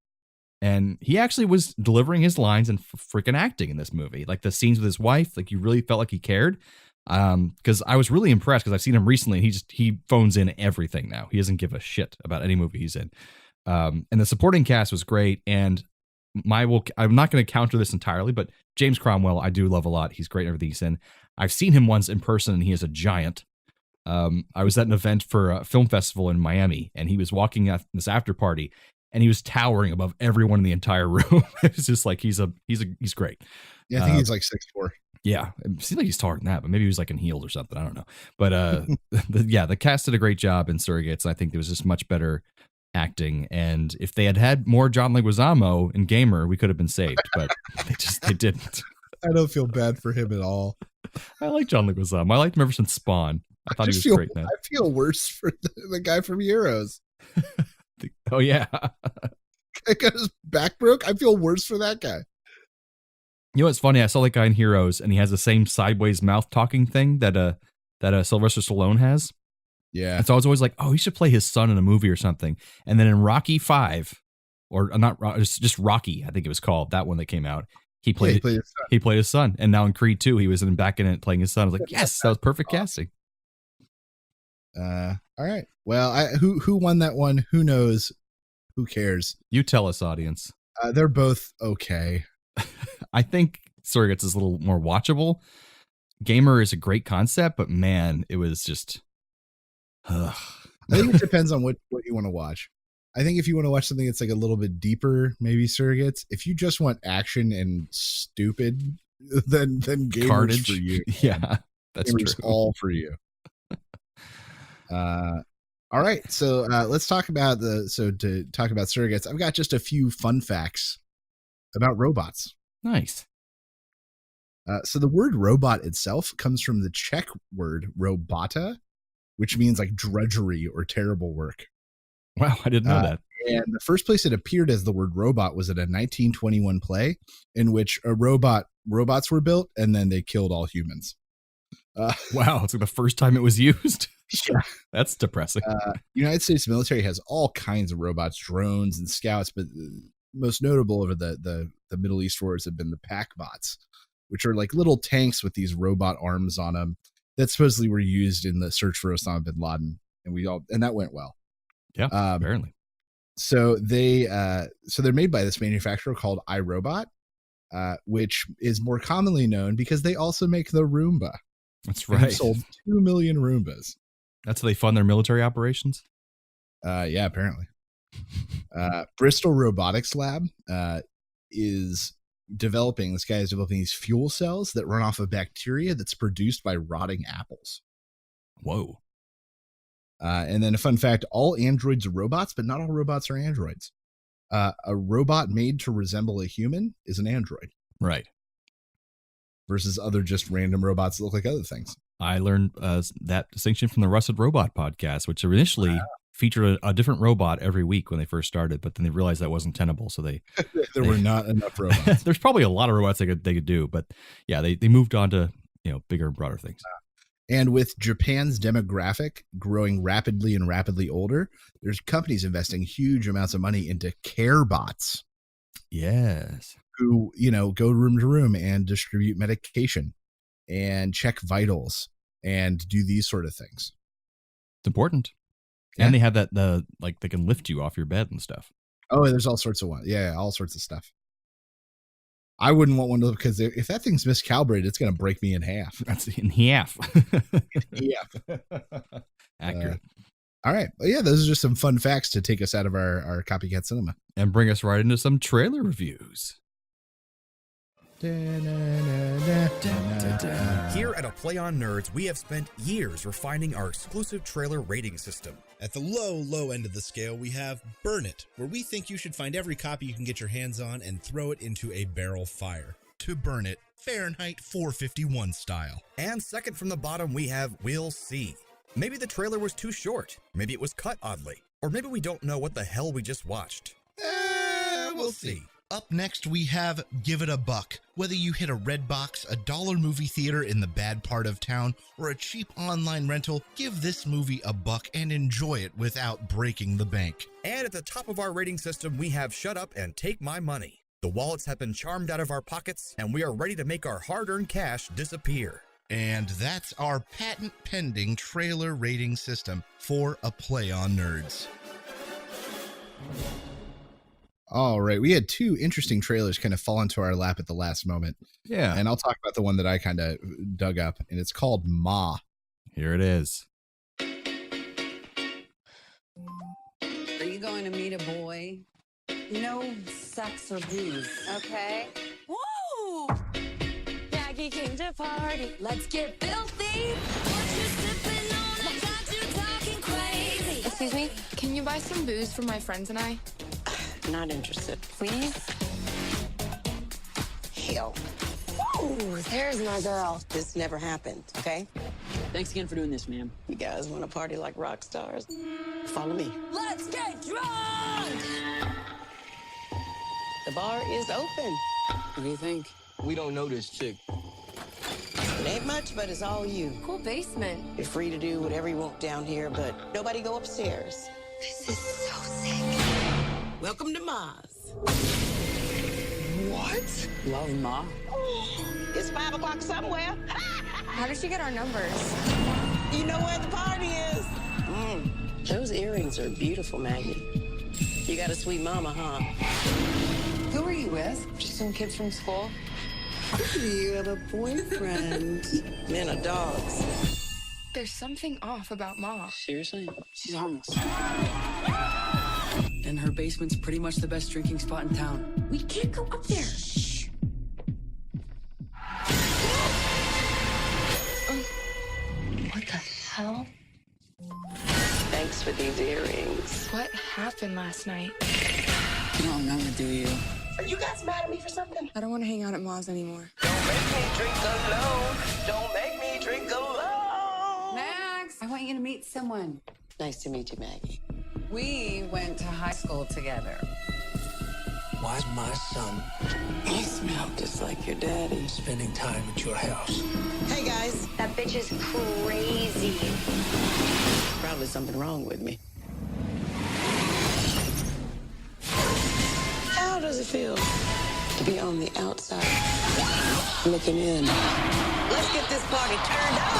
[SPEAKER 6] And he actually was delivering his lines and freaking acting in this movie. Like the scenes with his wife, like you really felt like he cared. Because I was really impressed because I've seen him recently. He phones in everything now. He doesn't give a shit about any movie he's in. And the supporting cast was great. And I'm not going to counter this entirely, but James Cromwell, I do love a lot. He's great in everything he's in. I've seen him once in person, and he is a giant. I was at an event for a film festival in Miami, and he was walking at this after party, and he was towering above everyone in the entire room. It's just like he's great.
[SPEAKER 8] Yeah, I think he's like 6'4".
[SPEAKER 6] Yeah, it seems like he's taller than that, but maybe he was like in heels or something. I don't know. But the cast did a great job in Surrogates. I think there was just much better acting, and if they had had more John Leguizamo in Gamer, we could have been saved. But they didn't.
[SPEAKER 8] I don't feel bad for him at all.
[SPEAKER 6] I like John Leguizamo. I liked him ever since Spawn. I thought he was great. Man.
[SPEAKER 8] I feel worse for the guy from Heroes.
[SPEAKER 6] Oh yeah,
[SPEAKER 8] I got his back broke. I feel worse for that guy.
[SPEAKER 6] You know what's funny? I saw that guy in Heroes, and he has the same sideways mouth talking thing that Sylvester Stallone has.
[SPEAKER 8] Yeah.
[SPEAKER 6] And so I was always like, oh, he should play his son in a movie or something. And then in Rocky 5, or not, just Rocky, I think it was called, that one that came out. He played his son. And now in Creed 2, he was back in it playing his son. I was like, yes, that was perfect casting.
[SPEAKER 8] All right. Well, who won that one? Who knows? Who cares?
[SPEAKER 6] You tell us, audience.
[SPEAKER 8] They're both okay.
[SPEAKER 6] I think Surrogates is a little more watchable. Gamer is a great concept, but man, it was just.
[SPEAKER 8] I think it depends on what you want to watch. I think if you want to watch something that's like a little bit deeper, maybe Surrogates. If you just want action and stupid, then Gamer's
[SPEAKER 6] Carnage
[SPEAKER 8] for you.
[SPEAKER 6] Yeah, that's
[SPEAKER 8] Gamer's
[SPEAKER 6] true.
[SPEAKER 8] all for you. All right, so let's talk about to talk about Surrogates. I've got just a few fun facts about robots.
[SPEAKER 6] Nice.
[SPEAKER 8] So the word robot itself comes from the Czech word robota, which means like drudgery or terrible work.
[SPEAKER 6] Wow, I didn't know that.
[SPEAKER 8] And the first place it appeared as the word robot was at a 1921 play in which robots were built and then they killed all humans.
[SPEAKER 6] Wow, it's like the first time it was used.
[SPEAKER 8] Yeah.
[SPEAKER 6] That's depressing.
[SPEAKER 8] United States military has all kinds of robots, drones and scouts, but most notable over the Middle East wars have been the PackBots, which are like little tanks with these robot arms on them that supposedly were used in the search for Osama bin Laden, and that went well.
[SPEAKER 6] Yeah, apparently.
[SPEAKER 8] So they're made by this manufacturer called iRobot, which is more commonly known because they also make the Roomba.
[SPEAKER 6] That's right.
[SPEAKER 8] They've sold 2 million Roombas.
[SPEAKER 6] That's how they fund their military operations?
[SPEAKER 8] Yeah, apparently. Bristol Robotics Lab is developing these fuel cells that run off of bacteria that's produced by rotting apples.
[SPEAKER 6] Whoa.
[SPEAKER 8] And then a fun fact, all androids are robots, but not all robots are androids. A robot made to resemble a human is an android.
[SPEAKER 6] Right.
[SPEAKER 8] Versus other just random robots that look like other things.
[SPEAKER 6] I learned that distinction from the Rusted Robot podcast, which initially featured a different robot every week when they first started, but then they realized that wasn't tenable, so they
[SPEAKER 8] were not enough robots.
[SPEAKER 6] There's probably a lot of robots they could do, but yeah, they moved on to bigger and broader things.
[SPEAKER 8] And with Japan's demographic growing rapidly and rapidly older, there's companies investing huge amounts of money into care bots.
[SPEAKER 6] Yes.
[SPEAKER 8] Who, go room to room and distribute medication and check vitals and do these sort of things.
[SPEAKER 6] It's important. Yeah. And they have that, they can lift you off your bed and stuff.
[SPEAKER 8] Oh, there's all sorts of one. Yeah, all sorts of stuff. I wouldn't want one to, because if that thing's miscalibrated, it's going to break me in half.
[SPEAKER 6] That's in half.
[SPEAKER 8] Yeah.
[SPEAKER 6] Accurate.
[SPEAKER 8] All right. Well, yeah, those are just some fun facts to take us out of our copycat cinema.
[SPEAKER 6] And bring us right into some trailer reviews.
[SPEAKER 5] Here at A Play on Nerds, we have spent years refining our exclusive trailer rating system. At the low end of the scale, we have Burn It, where we think you should find every copy you can get your hands on and throw it into a barrel fire. To burn it, Fahrenheit 451 style. And second from the bottom, we have We'll See. Maybe the trailer was too short, maybe it was cut oddly, or maybe we don't know what the hell we just watched. We'll see. Up next, we have Give It a Buck. Whether you hit a red box, a dollar movie theater in the bad part of town, or a cheap online rental, give this movie a buck and enjoy it without breaking the bank. And at the top of our rating system, we have Shut Up and Take My Money. The wallets have been charmed out of our pockets, and we are ready to make our hard-earned cash disappear. And that's our patent-pending trailer rating system for A Play on Nerds. All right. We had two interesting trailers kind of fall into our lap at the last moment.
[SPEAKER 6] Yeah.
[SPEAKER 8] And I'll talk about the one that I kind of dug up, and it's called Ma.
[SPEAKER 6] Here it is.
[SPEAKER 10] Are you going to meet a boy? No sex or booze.
[SPEAKER 9] Okay. Woo! Maggie came to party. Let's get filthy. What you sipping on? I got you talking crazy.
[SPEAKER 3] Excuse me, can you buy some booze for my friends and I?
[SPEAKER 10] Not interested. Please? Hell.
[SPEAKER 3] Ooh, there's my girl.
[SPEAKER 10] This never happened, okay?
[SPEAKER 11] Thanks again for doing this, ma'am.
[SPEAKER 10] You guys want to party like rock stars? Follow me.
[SPEAKER 9] Let's get drunk!
[SPEAKER 10] The bar is open.
[SPEAKER 11] What do you think? We don't know this chick.
[SPEAKER 10] It ain't much, but it's all you.
[SPEAKER 3] Cool basement.
[SPEAKER 10] You're free to do whatever you want down here, but nobody go upstairs.
[SPEAKER 3] This is so sick.
[SPEAKER 10] Welcome to Mars.
[SPEAKER 11] What? Love Ma.
[SPEAKER 10] It's 5 o'clock somewhere.
[SPEAKER 3] How did she get our numbers?
[SPEAKER 10] You know where the party is. Those earrings are beautiful, Maggie. You got a sweet mama, huh?
[SPEAKER 3] Who are you with? Just some kids from school.
[SPEAKER 10] You have a boyfriend. Men are dogs.
[SPEAKER 3] There's something off about Ma.
[SPEAKER 11] Seriously? She's harmless. And her basement's pretty much the best drinking spot in town.
[SPEAKER 3] We can't go up there.
[SPEAKER 10] Shh.
[SPEAKER 3] What the hell?
[SPEAKER 10] Thanks for these earrings.
[SPEAKER 3] What happened last night?
[SPEAKER 11] You don't remember, do you?
[SPEAKER 10] Are you guys mad at me for something?
[SPEAKER 3] I don't want to hang out at Ma's anymore.
[SPEAKER 10] Don't make me drink alone. Don't make me drink alone.
[SPEAKER 12] Max, I want you to meet someone.
[SPEAKER 10] Nice to meet you, Maggie.
[SPEAKER 12] We went to high school together.
[SPEAKER 11] Why's my son
[SPEAKER 10] You smell just like your daddy.
[SPEAKER 11] spending time at your house?
[SPEAKER 10] Hey, guys.
[SPEAKER 9] That bitch is crazy.
[SPEAKER 10] Probably something wrong with me. How does it feel to be on the outside looking in? Let's get this party turned up.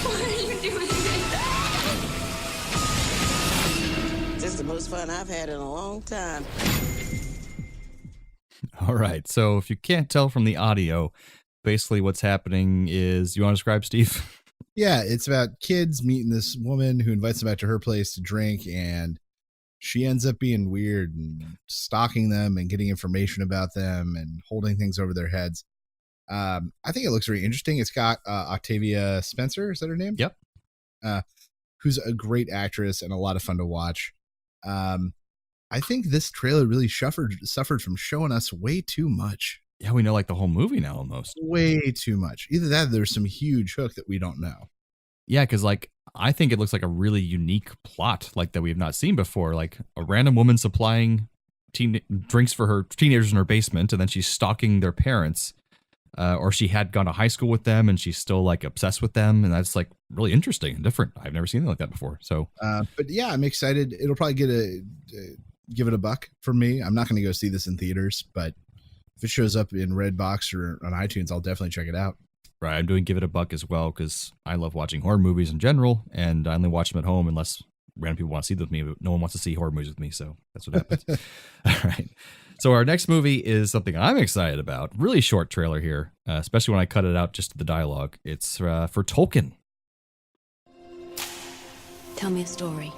[SPEAKER 9] What are you doing?
[SPEAKER 10] This is the most fun I've had in a long time.
[SPEAKER 6] All right. So if you can't tell from the audio, basically what's happening is, you want to describe, Steve?
[SPEAKER 8] Yeah, it's about kids meeting this woman who invites them back to her place to drink, and she ends up being weird and stalking them and getting information about them and holding things over their heads. I think it looks very interesting. It's got Octavia Spencer, is that her name?
[SPEAKER 6] Yep.
[SPEAKER 8] Who's a great actress and a lot of fun to watch. I think this trailer really suffered from showing us way too much.
[SPEAKER 6] Yeah, we know like the whole movie now almost.
[SPEAKER 8] Way too much. Either that or there's some huge hook that we don't know.
[SPEAKER 6] Yeah, because like I think it looks like a really unique plot like that we have not seen before. Like a random woman supplying drinks for her teenagers in her basement, and then she's stalking their parents. Or she had gone to high school with them and she's still like obsessed with them. And that's like really interesting and different. I've never seen anything like that before. So,
[SPEAKER 8] but yeah, I'm excited. It'll probably give it a buck for me. I'm not going to go see this in theaters, but if it shows up in Redbox or on iTunes, I'll definitely check it out.
[SPEAKER 6] Right. I'm doing give it a buck as well, because I love watching horror movies in general, and I only watch them at home unless random people want to see them with me, but no one wants to see horror movies with me. So that's what happens. All right. So our next movie is something I'm excited about. Really short trailer here, especially when I cut it out just to the dialogue. It's for Tolkien.
[SPEAKER 9] Tell me a story.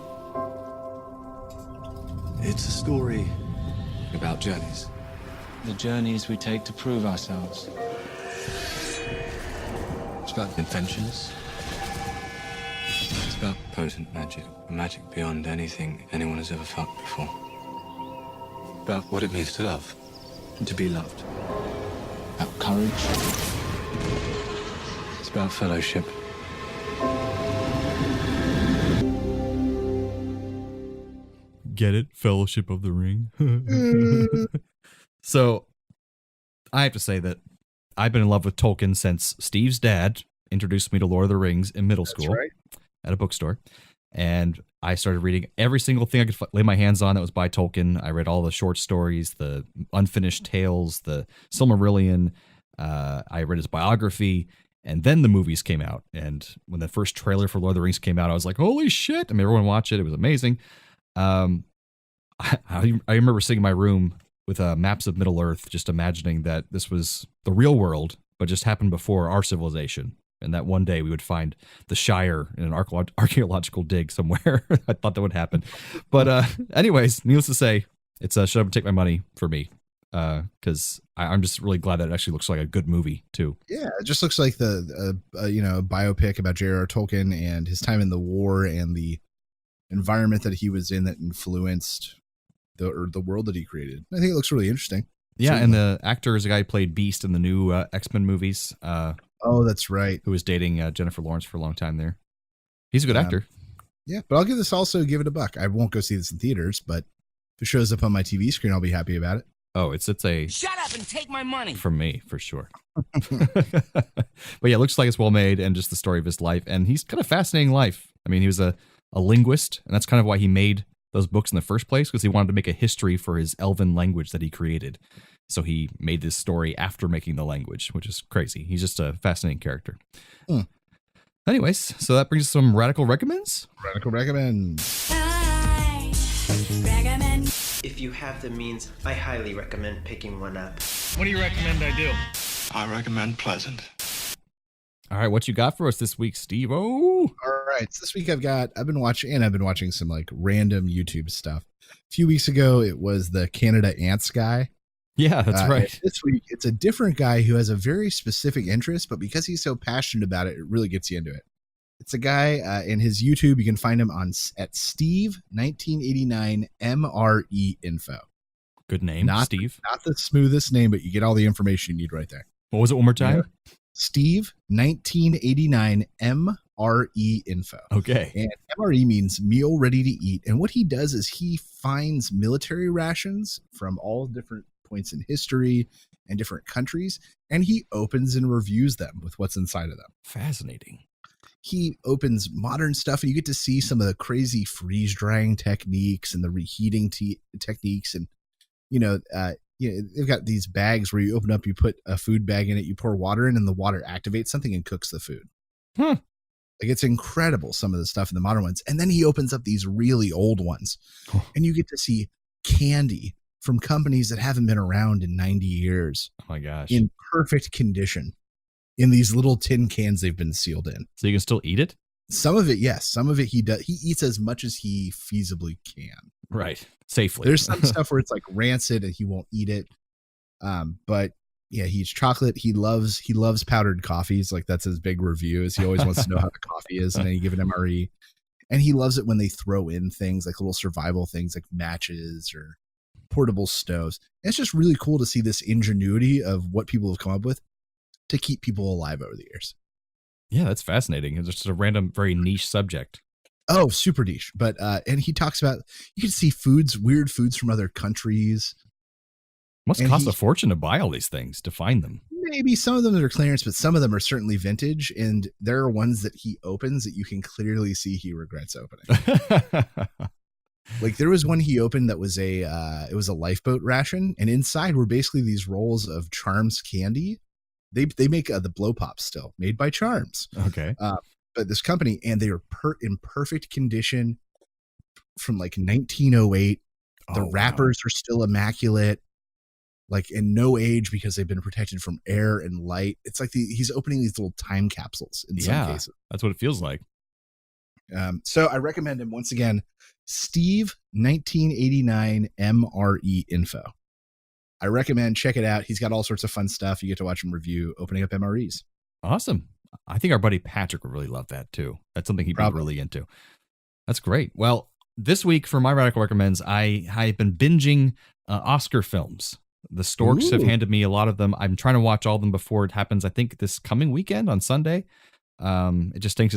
[SPEAKER 13] It's a story about journeys. The journeys we take to prove ourselves. It's about inventions. It's about potent magic. Magic beyond anything anyone has ever felt before. About what it means to love and to be loved. About courage. It's about fellowship.
[SPEAKER 6] Get it? Fellowship of the Ring. So I have to say that I've been in love with Tolkien since Steve's dad introduced me to Lord of the Rings in middle school at a bookstore. And I started reading every single thing I could lay my hands on that was by Tolkien. I read all the short stories, the unfinished tales, the Silmarillion. I read his biography, and then the movies came out. And when the first trailer for Lord of the Rings came out, I was like, holy shit. I mean, everyone watched it. It was amazing. I remember sitting in my room with maps of Middle-earth, just imagining that this was the real world, but just happened before our civilization. And that one day we would find the Shire in an archaeological dig somewhere. I thought that would happen. But anyways, needless to say, it's Shut Up and Take My Money for me. Because I'm just really glad that it actually looks like a good movie, too.
[SPEAKER 8] Yeah, it just looks like the biopic about J.R.R. Tolkien and his time in the war and the environment that he was in that influenced the world that he created. I think it looks really interesting.
[SPEAKER 6] Yeah, and the actor is a guy who played Beast in the new X-Men movies.
[SPEAKER 8] Oh, that's right.
[SPEAKER 6] Who was dating Jennifer Lawrence for a long time there. He's a good actor.
[SPEAKER 8] Yeah, but I'll give it a buck. I won't go see this in theaters, but if it shows up on my TV screen, I'll be happy about it.
[SPEAKER 6] Oh, it's a
[SPEAKER 2] Shut up and take my money.
[SPEAKER 6] From me, for sure. But yeah, it looks like it's well made, and just the story of his life. And he's kind of fascinating life. I mean, he was a linguist, and that's kind of why he made those books in the first place, because he wanted to make a history for his elven language that he created. So he made this story after making the language, which is crazy. He's just a fascinating character. Anyways, so that brings us some radical recommends.
[SPEAKER 8] Radical recommends.
[SPEAKER 14] If you have the means, I highly recommend picking one up.
[SPEAKER 7] What do you recommend I do?
[SPEAKER 13] I recommend pleasant.
[SPEAKER 6] All right, what you got for us this week, Steve-O?
[SPEAKER 8] All right, so this week I've been watching some like random YouTube stuff. A few weeks ago, it was the Canada Ants guy.
[SPEAKER 6] Yeah, that's right.
[SPEAKER 8] This week, it's a different guy who has a very specific interest, but because he's so passionate about it, it really gets you into it. It's a guy in his YouTube. You can find him at Steve 1989 MRE Info.
[SPEAKER 6] Good name, Steve.
[SPEAKER 8] Not the smoothest name, but you get all the information you need right there.
[SPEAKER 6] What was it one more time?
[SPEAKER 8] Yeah. Steve 1989 MRE Info.
[SPEAKER 6] Okay.
[SPEAKER 8] And MRE means meal ready to eat. And what he does is he finds military rations from all different points in history and different countries, and he opens and reviews them with what's inside of them.
[SPEAKER 6] Fascinating. He
[SPEAKER 8] opens modern stuff, and you get to see some of the crazy freeze drying techniques and the reheating techniques. And they've got these bags where you open up, you put a food bag in it, you pour water in, and the water activates something and cooks the food. Like, it's incredible, some of the stuff in the modern ones. And then he opens up these really old ones, and you get to see candy from companies that haven't been around in 90 years.
[SPEAKER 6] Oh my gosh.
[SPEAKER 8] In perfect condition. in these little tin cans they've been sealed in.
[SPEAKER 6] So you can still eat it?
[SPEAKER 8] Some of it, yes. Some of it he does. He eats as much as he feasibly can.
[SPEAKER 6] Right. Safely.
[SPEAKER 8] There's some stuff where it's like rancid and he won't eat it. But yeah, he eats chocolate. He loves powdered coffees. Like that's his big review is he always wants to know how the coffee is in any given MRE. And he loves it when they throw in things like little survival things like matches or portable stoves. And it's just really cool to see this ingenuity of what people have come up with to keep people alive over the years.
[SPEAKER 6] Yeah, that's fascinating. It's just a random, very niche subject.
[SPEAKER 8] Oh, super niche. But and he talks about you can see weird foods from other countries.
[SPEAKER 6] Must cost a fortune to buy all these things, to find them.
[SPEAKER 8] Maybe some of them are clearance, but some of them are certainly vintage. And there are ones that he opens that you can clearly see he regrets opening. Like there was one he opened that was it was a lifeboat ration, and inside were basically these rolls of Charms candy. They make the blow pops still made by Charms.
[SPEAKER 6] Okay.
[SPEAKER 8] But this company, and they are in perfect condition from like 1908. The wrappers are still immaculate, like in no age because they've been protected from air and light. It's like he's opening these little time capsules in some cases.
[SPEAKER 6] That's what it feels like.
[SPEAKER 8] So I recommend him once again, Steve 1989 MRE info. I recommend check it out. He's got all sorts of fun stuff. You get to watch him review opening up MREs.
[SPEAKER 6] Awesome. I think our buddy Patrick would really love that too. That's something he'd be really into. That's great. Well, this week for my Radical Recommends, I've been binging Oscar films. The Storks have handed me a lot of them. I'm trying to watch all of them before it happens. I think this coming weekend on Sunday. It just stinks.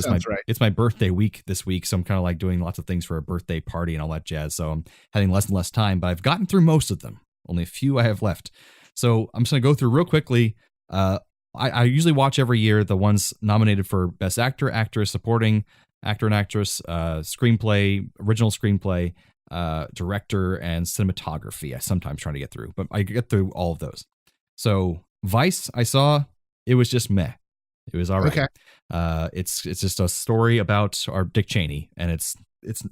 [SPEAKER 6] It's my birthday week this week. So I'm kind of like doing lots of things for a birthday party and all that jazz. So I'm having less and less time, but I've gotten through most of them. Only a few I have left. So I'm just going to go through real quickly. I usually watch every year the ones nominated for Best Actor, Actress, Supporting Actor and Actress, Screenplay, Original Screenplay, Director, and Cinematography. I sometimes try to get through, but I get through all of those. So Vice, I saw, it was just meh. It was all right. Okay. It's just a story about our Dick Cheney, and it's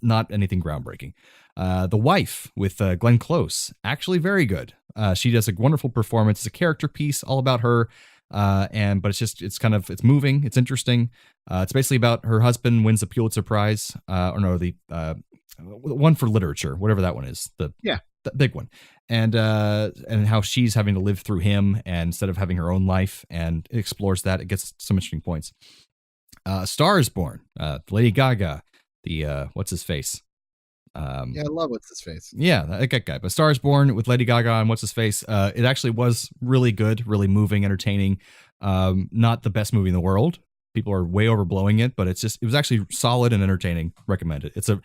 [SPEAKER 6] not anything groundbreaking. The Wife with Glenn Close, actually very good. She does a wonderful performance. It's a character piece all about her. But it's moving. It's interesting. It's basically about her husband wins the Pulitzer Prize, the one for literature, whatever that one is. The big one. And how she's having to live through him and instead of having her own life, and it explores that. It gets some interesting points. Star is Born, Lady Gaga, the what's his face?
[SPEAKER 8] I love What's His Face.
[SPEAKER 6] Yeah, that guy. But Star is Born with Lady Gaga and What's His Face. It actually was really good, really moving, entertaining. Not the best movie in the world. People are way overblowing it, but it was actually solid and entertaining. Recommend it. It's a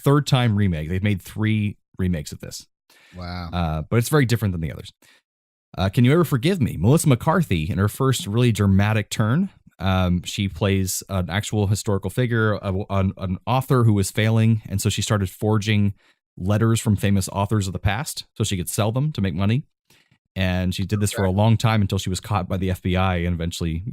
[SPEAKER 6] third time remake. They've made 3 remakes of this.
[SPEAKER 8] Wow.
[SPEAKER 6] But it's very different than the others. Can You Ever Forgive Me? Melissa McCarthy in her first really dramatic turn. She plays an actual historical figure, an author who was failing. And so she started forging letters from famous authors of the past so she could sell them to make money. And she did this for a long time until she was caught by the FBI and eventually,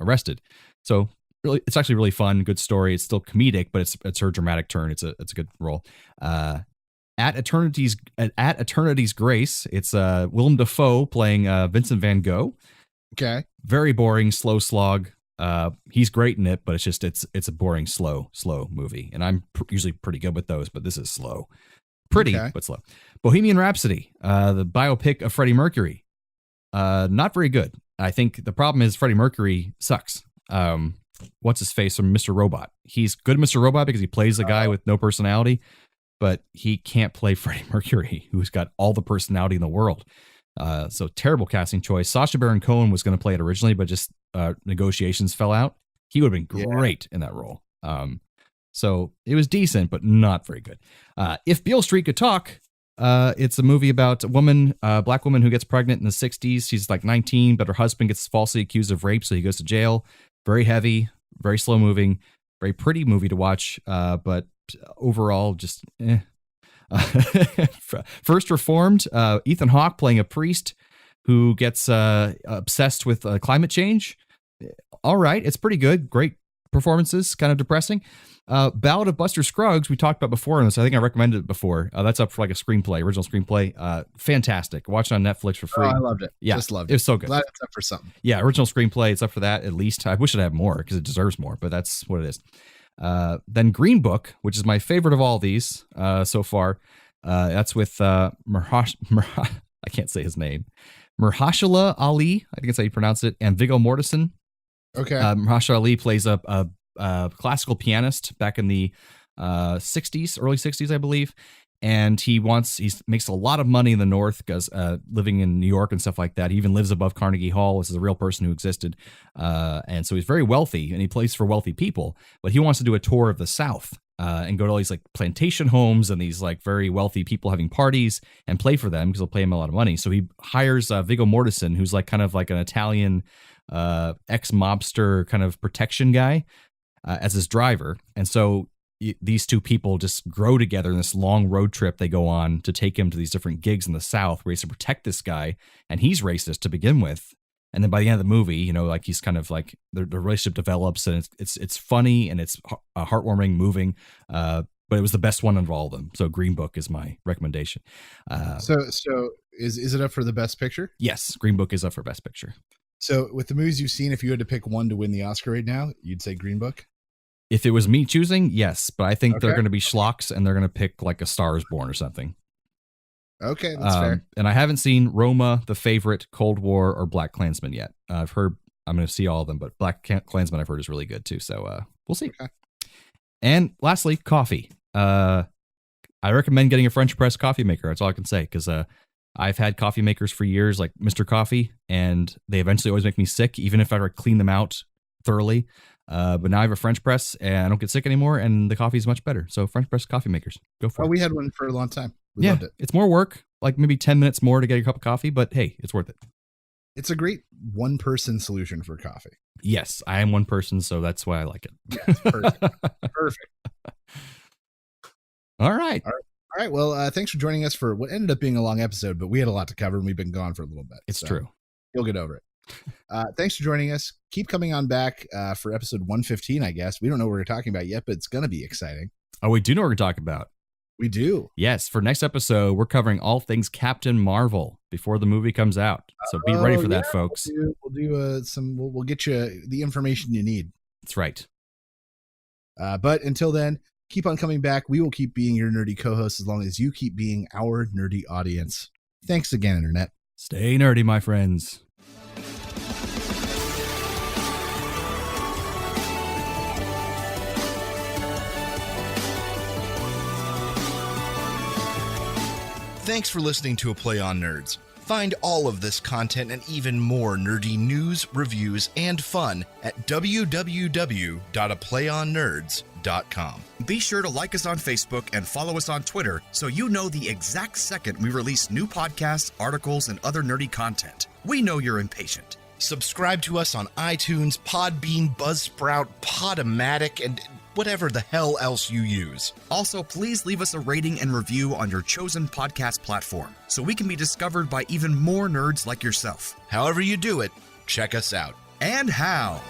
[SPEAKER 6] arrested. So really, it's actually really fun. Good story. It's still comedic, but it's her dramatic turn. It's a good role. At Eternity's Grace, it's Willem Dafoe playing Vincent van Gogh.
[SPEAKER 8] Okay.
[SPEAKER 6] Very boring, slow slog. He's great in it, but it's a boring, slow movie. And I'm usually pretty good with those, but this is slow. But slow. Bohemian Rhapsody, the biopic of Freddie Mercury. Not very good. I think the problem is Freddie Mercury sucks. What's his face from Mr. Robot? He's good at Mr. Robot because he plays a guy with no personality, but he can't play Freddie Mercury, who's got all the personality in the world. So terrible casting choice. Sacha Baron Cohen was going to play it originally, but just negotiations fell out. He would have been great in that role. So it was decent, but not very good. If Beale Street Could Talk, it's a movie about a woman, black woman who gets pregnant in the 60s. She's like 19, but her husband gets falsely accused of rape, so he goes to jail. Very heavy, very slow moving, very pretty movie to watch, but overall just First Reformed, Ethan Hawke playing a priest who gets obsessed with climate change. All right, it's pretty good. Great performances, kind of depressing. Ballad of Buster Scruggs, we talked about before in this. I think I recommended it before. That's up for like a screenplay, original screenplay. Fantastic. Watch it on Netflix for free.
[SPEAKER 8] Oh, I loved it.
[SPEAKER 6] Yeah,
[SPEAKER 8] just loved it.
[SPEAKER 6] It was so good.
[SPEAKER 8] Glad it's up for something.
[SPEAKER 6] Yeah, original screenplay. It's up for that at least. I wish it had more because it deserves more, but that's what it is. Then Green Book, which is my favorite of all these so far. That's with I can't say his name. Mahershala Ali, I think that's how you pronounce it, and Viggo Mortensen.
[SPEAKER 8] Okay.
[SPEAKER 6] Mahershala Ali plays a classical pianist back in the 60s, early 60s, I believe. And he makes a lot of money in the North because living in New York and stuff like that. He even lives above Carnegie Hall. This is a real person who existed. And so he's very wealthy and he plays for wealthy people, but he wants to do a tour of the South and go to all these like plantation homes and these like very wealthy people having parties and play for them because they'll pay him a lot of money. So he hires Viggo Mortensen, who's like kind of like an Italian ex-mobster kind of protection guy as his driver. And so these two people just grow together in this long road trip they go on to take him to these different gigs in the South where he has to protect this guy, and he's racist to begin with. And then by the end of the movie, you know, like he's kind of like the relationship develops, and it's funny and it's heartwarming, moving. But it was the best one of all of them. So Green Book is my recommendation.
[SPEAKER 8] So is it up for the best picture?
[SPEAKER 6] Yes, Green Book is up for best picture.
[SPEAKER 8] So with the movies you've seen, if you had to pick one to win the Oscar right now, you'd say Green Book?
[SPEAKER 6] If it was me choosing, yes, but I think they're going to be schlocks and they're going to pick like A Star Is Born or something.
[SPEAKER 8] Okay, that's fair.
[SPEAKER 6] And I haven't seen Roma, The Favorite, Cold War, or Black Klansman yet. I've heard I'm going to see all of them, but Black Klansman I've heard is really good too. So we'll see. Okay. And lastly, coffee. I recommend getting a French press coffee maker. That's all I can say because I've had coffee makers for years, like Mr. Coffee, and they eventually always make me sick, even if I ever clean them out thoroughly. But now I have a French press and I don't get sick anymore, and the coffee is much better. So French press coffee makers, go for it.
[SPEAKER 8] We had one for a long time. We loved it.
[SPEAKER 6] It's more work, like maybe 10 minutes more to get a cup of coffee, but hey, it's worth it.
[SPEAKER 8] It's a great one-person solution for coffee.
[SPEAKER 6] Yes, I am one person, so that's why I like it.
[SPEAKER 8] Yes, perfect. Perfect.
[SPEAKER 6] All right.
[SPEAKER 8] All right. Well, thanks for joining us for what ended up being a long episode, but we had a lot to cover and we've been gone for a little bit.
[SPEAKER 6] It's true.
[SPEAKER 8] You'll get over it. Thanks for joining us. Keep coming on back for episode 115, I guess. We don't know what we're talking about yet, but it's going to be exciting.
[SPEAKER 6] Oh, we do know what we're talking about.
[SPEAKER 8] We do.
[SPEAKER 6] Yes. For next episode, we're covering all things Captain Marvel before the movie comes out. So be ready for that, folks.
[SPEAKER 8] We'll get you the information you need.
[SPEAKER 6] That's right.
[SPEAKER 8] But until then, keep on coming back. We will keep being your nerdy co-host as long as you keep being our nerdy audience. Thanks again, Internet.
[SPEAKER 6] Stay nerdy, my friends.
[SPEAKER 5] Thanks for listening to A Play on Nerds. Find all of this content and even more nerdy news, reviews, and fun at www.aplayonnerds.com. Be sure to like us on Facebook and follow us on Twitter so you know the exact second we release new podcasts, articles, and other nerdy content. We know you're impatient. Subscribe to us on iTunes, Podbean, Buzzsprout, Podomatic, and whatever the hell else you use. Also, please leave us a rating and review on your chosen podcast platform so we can be discovered by even more nerds like yourself. However you do it, check us out. And how.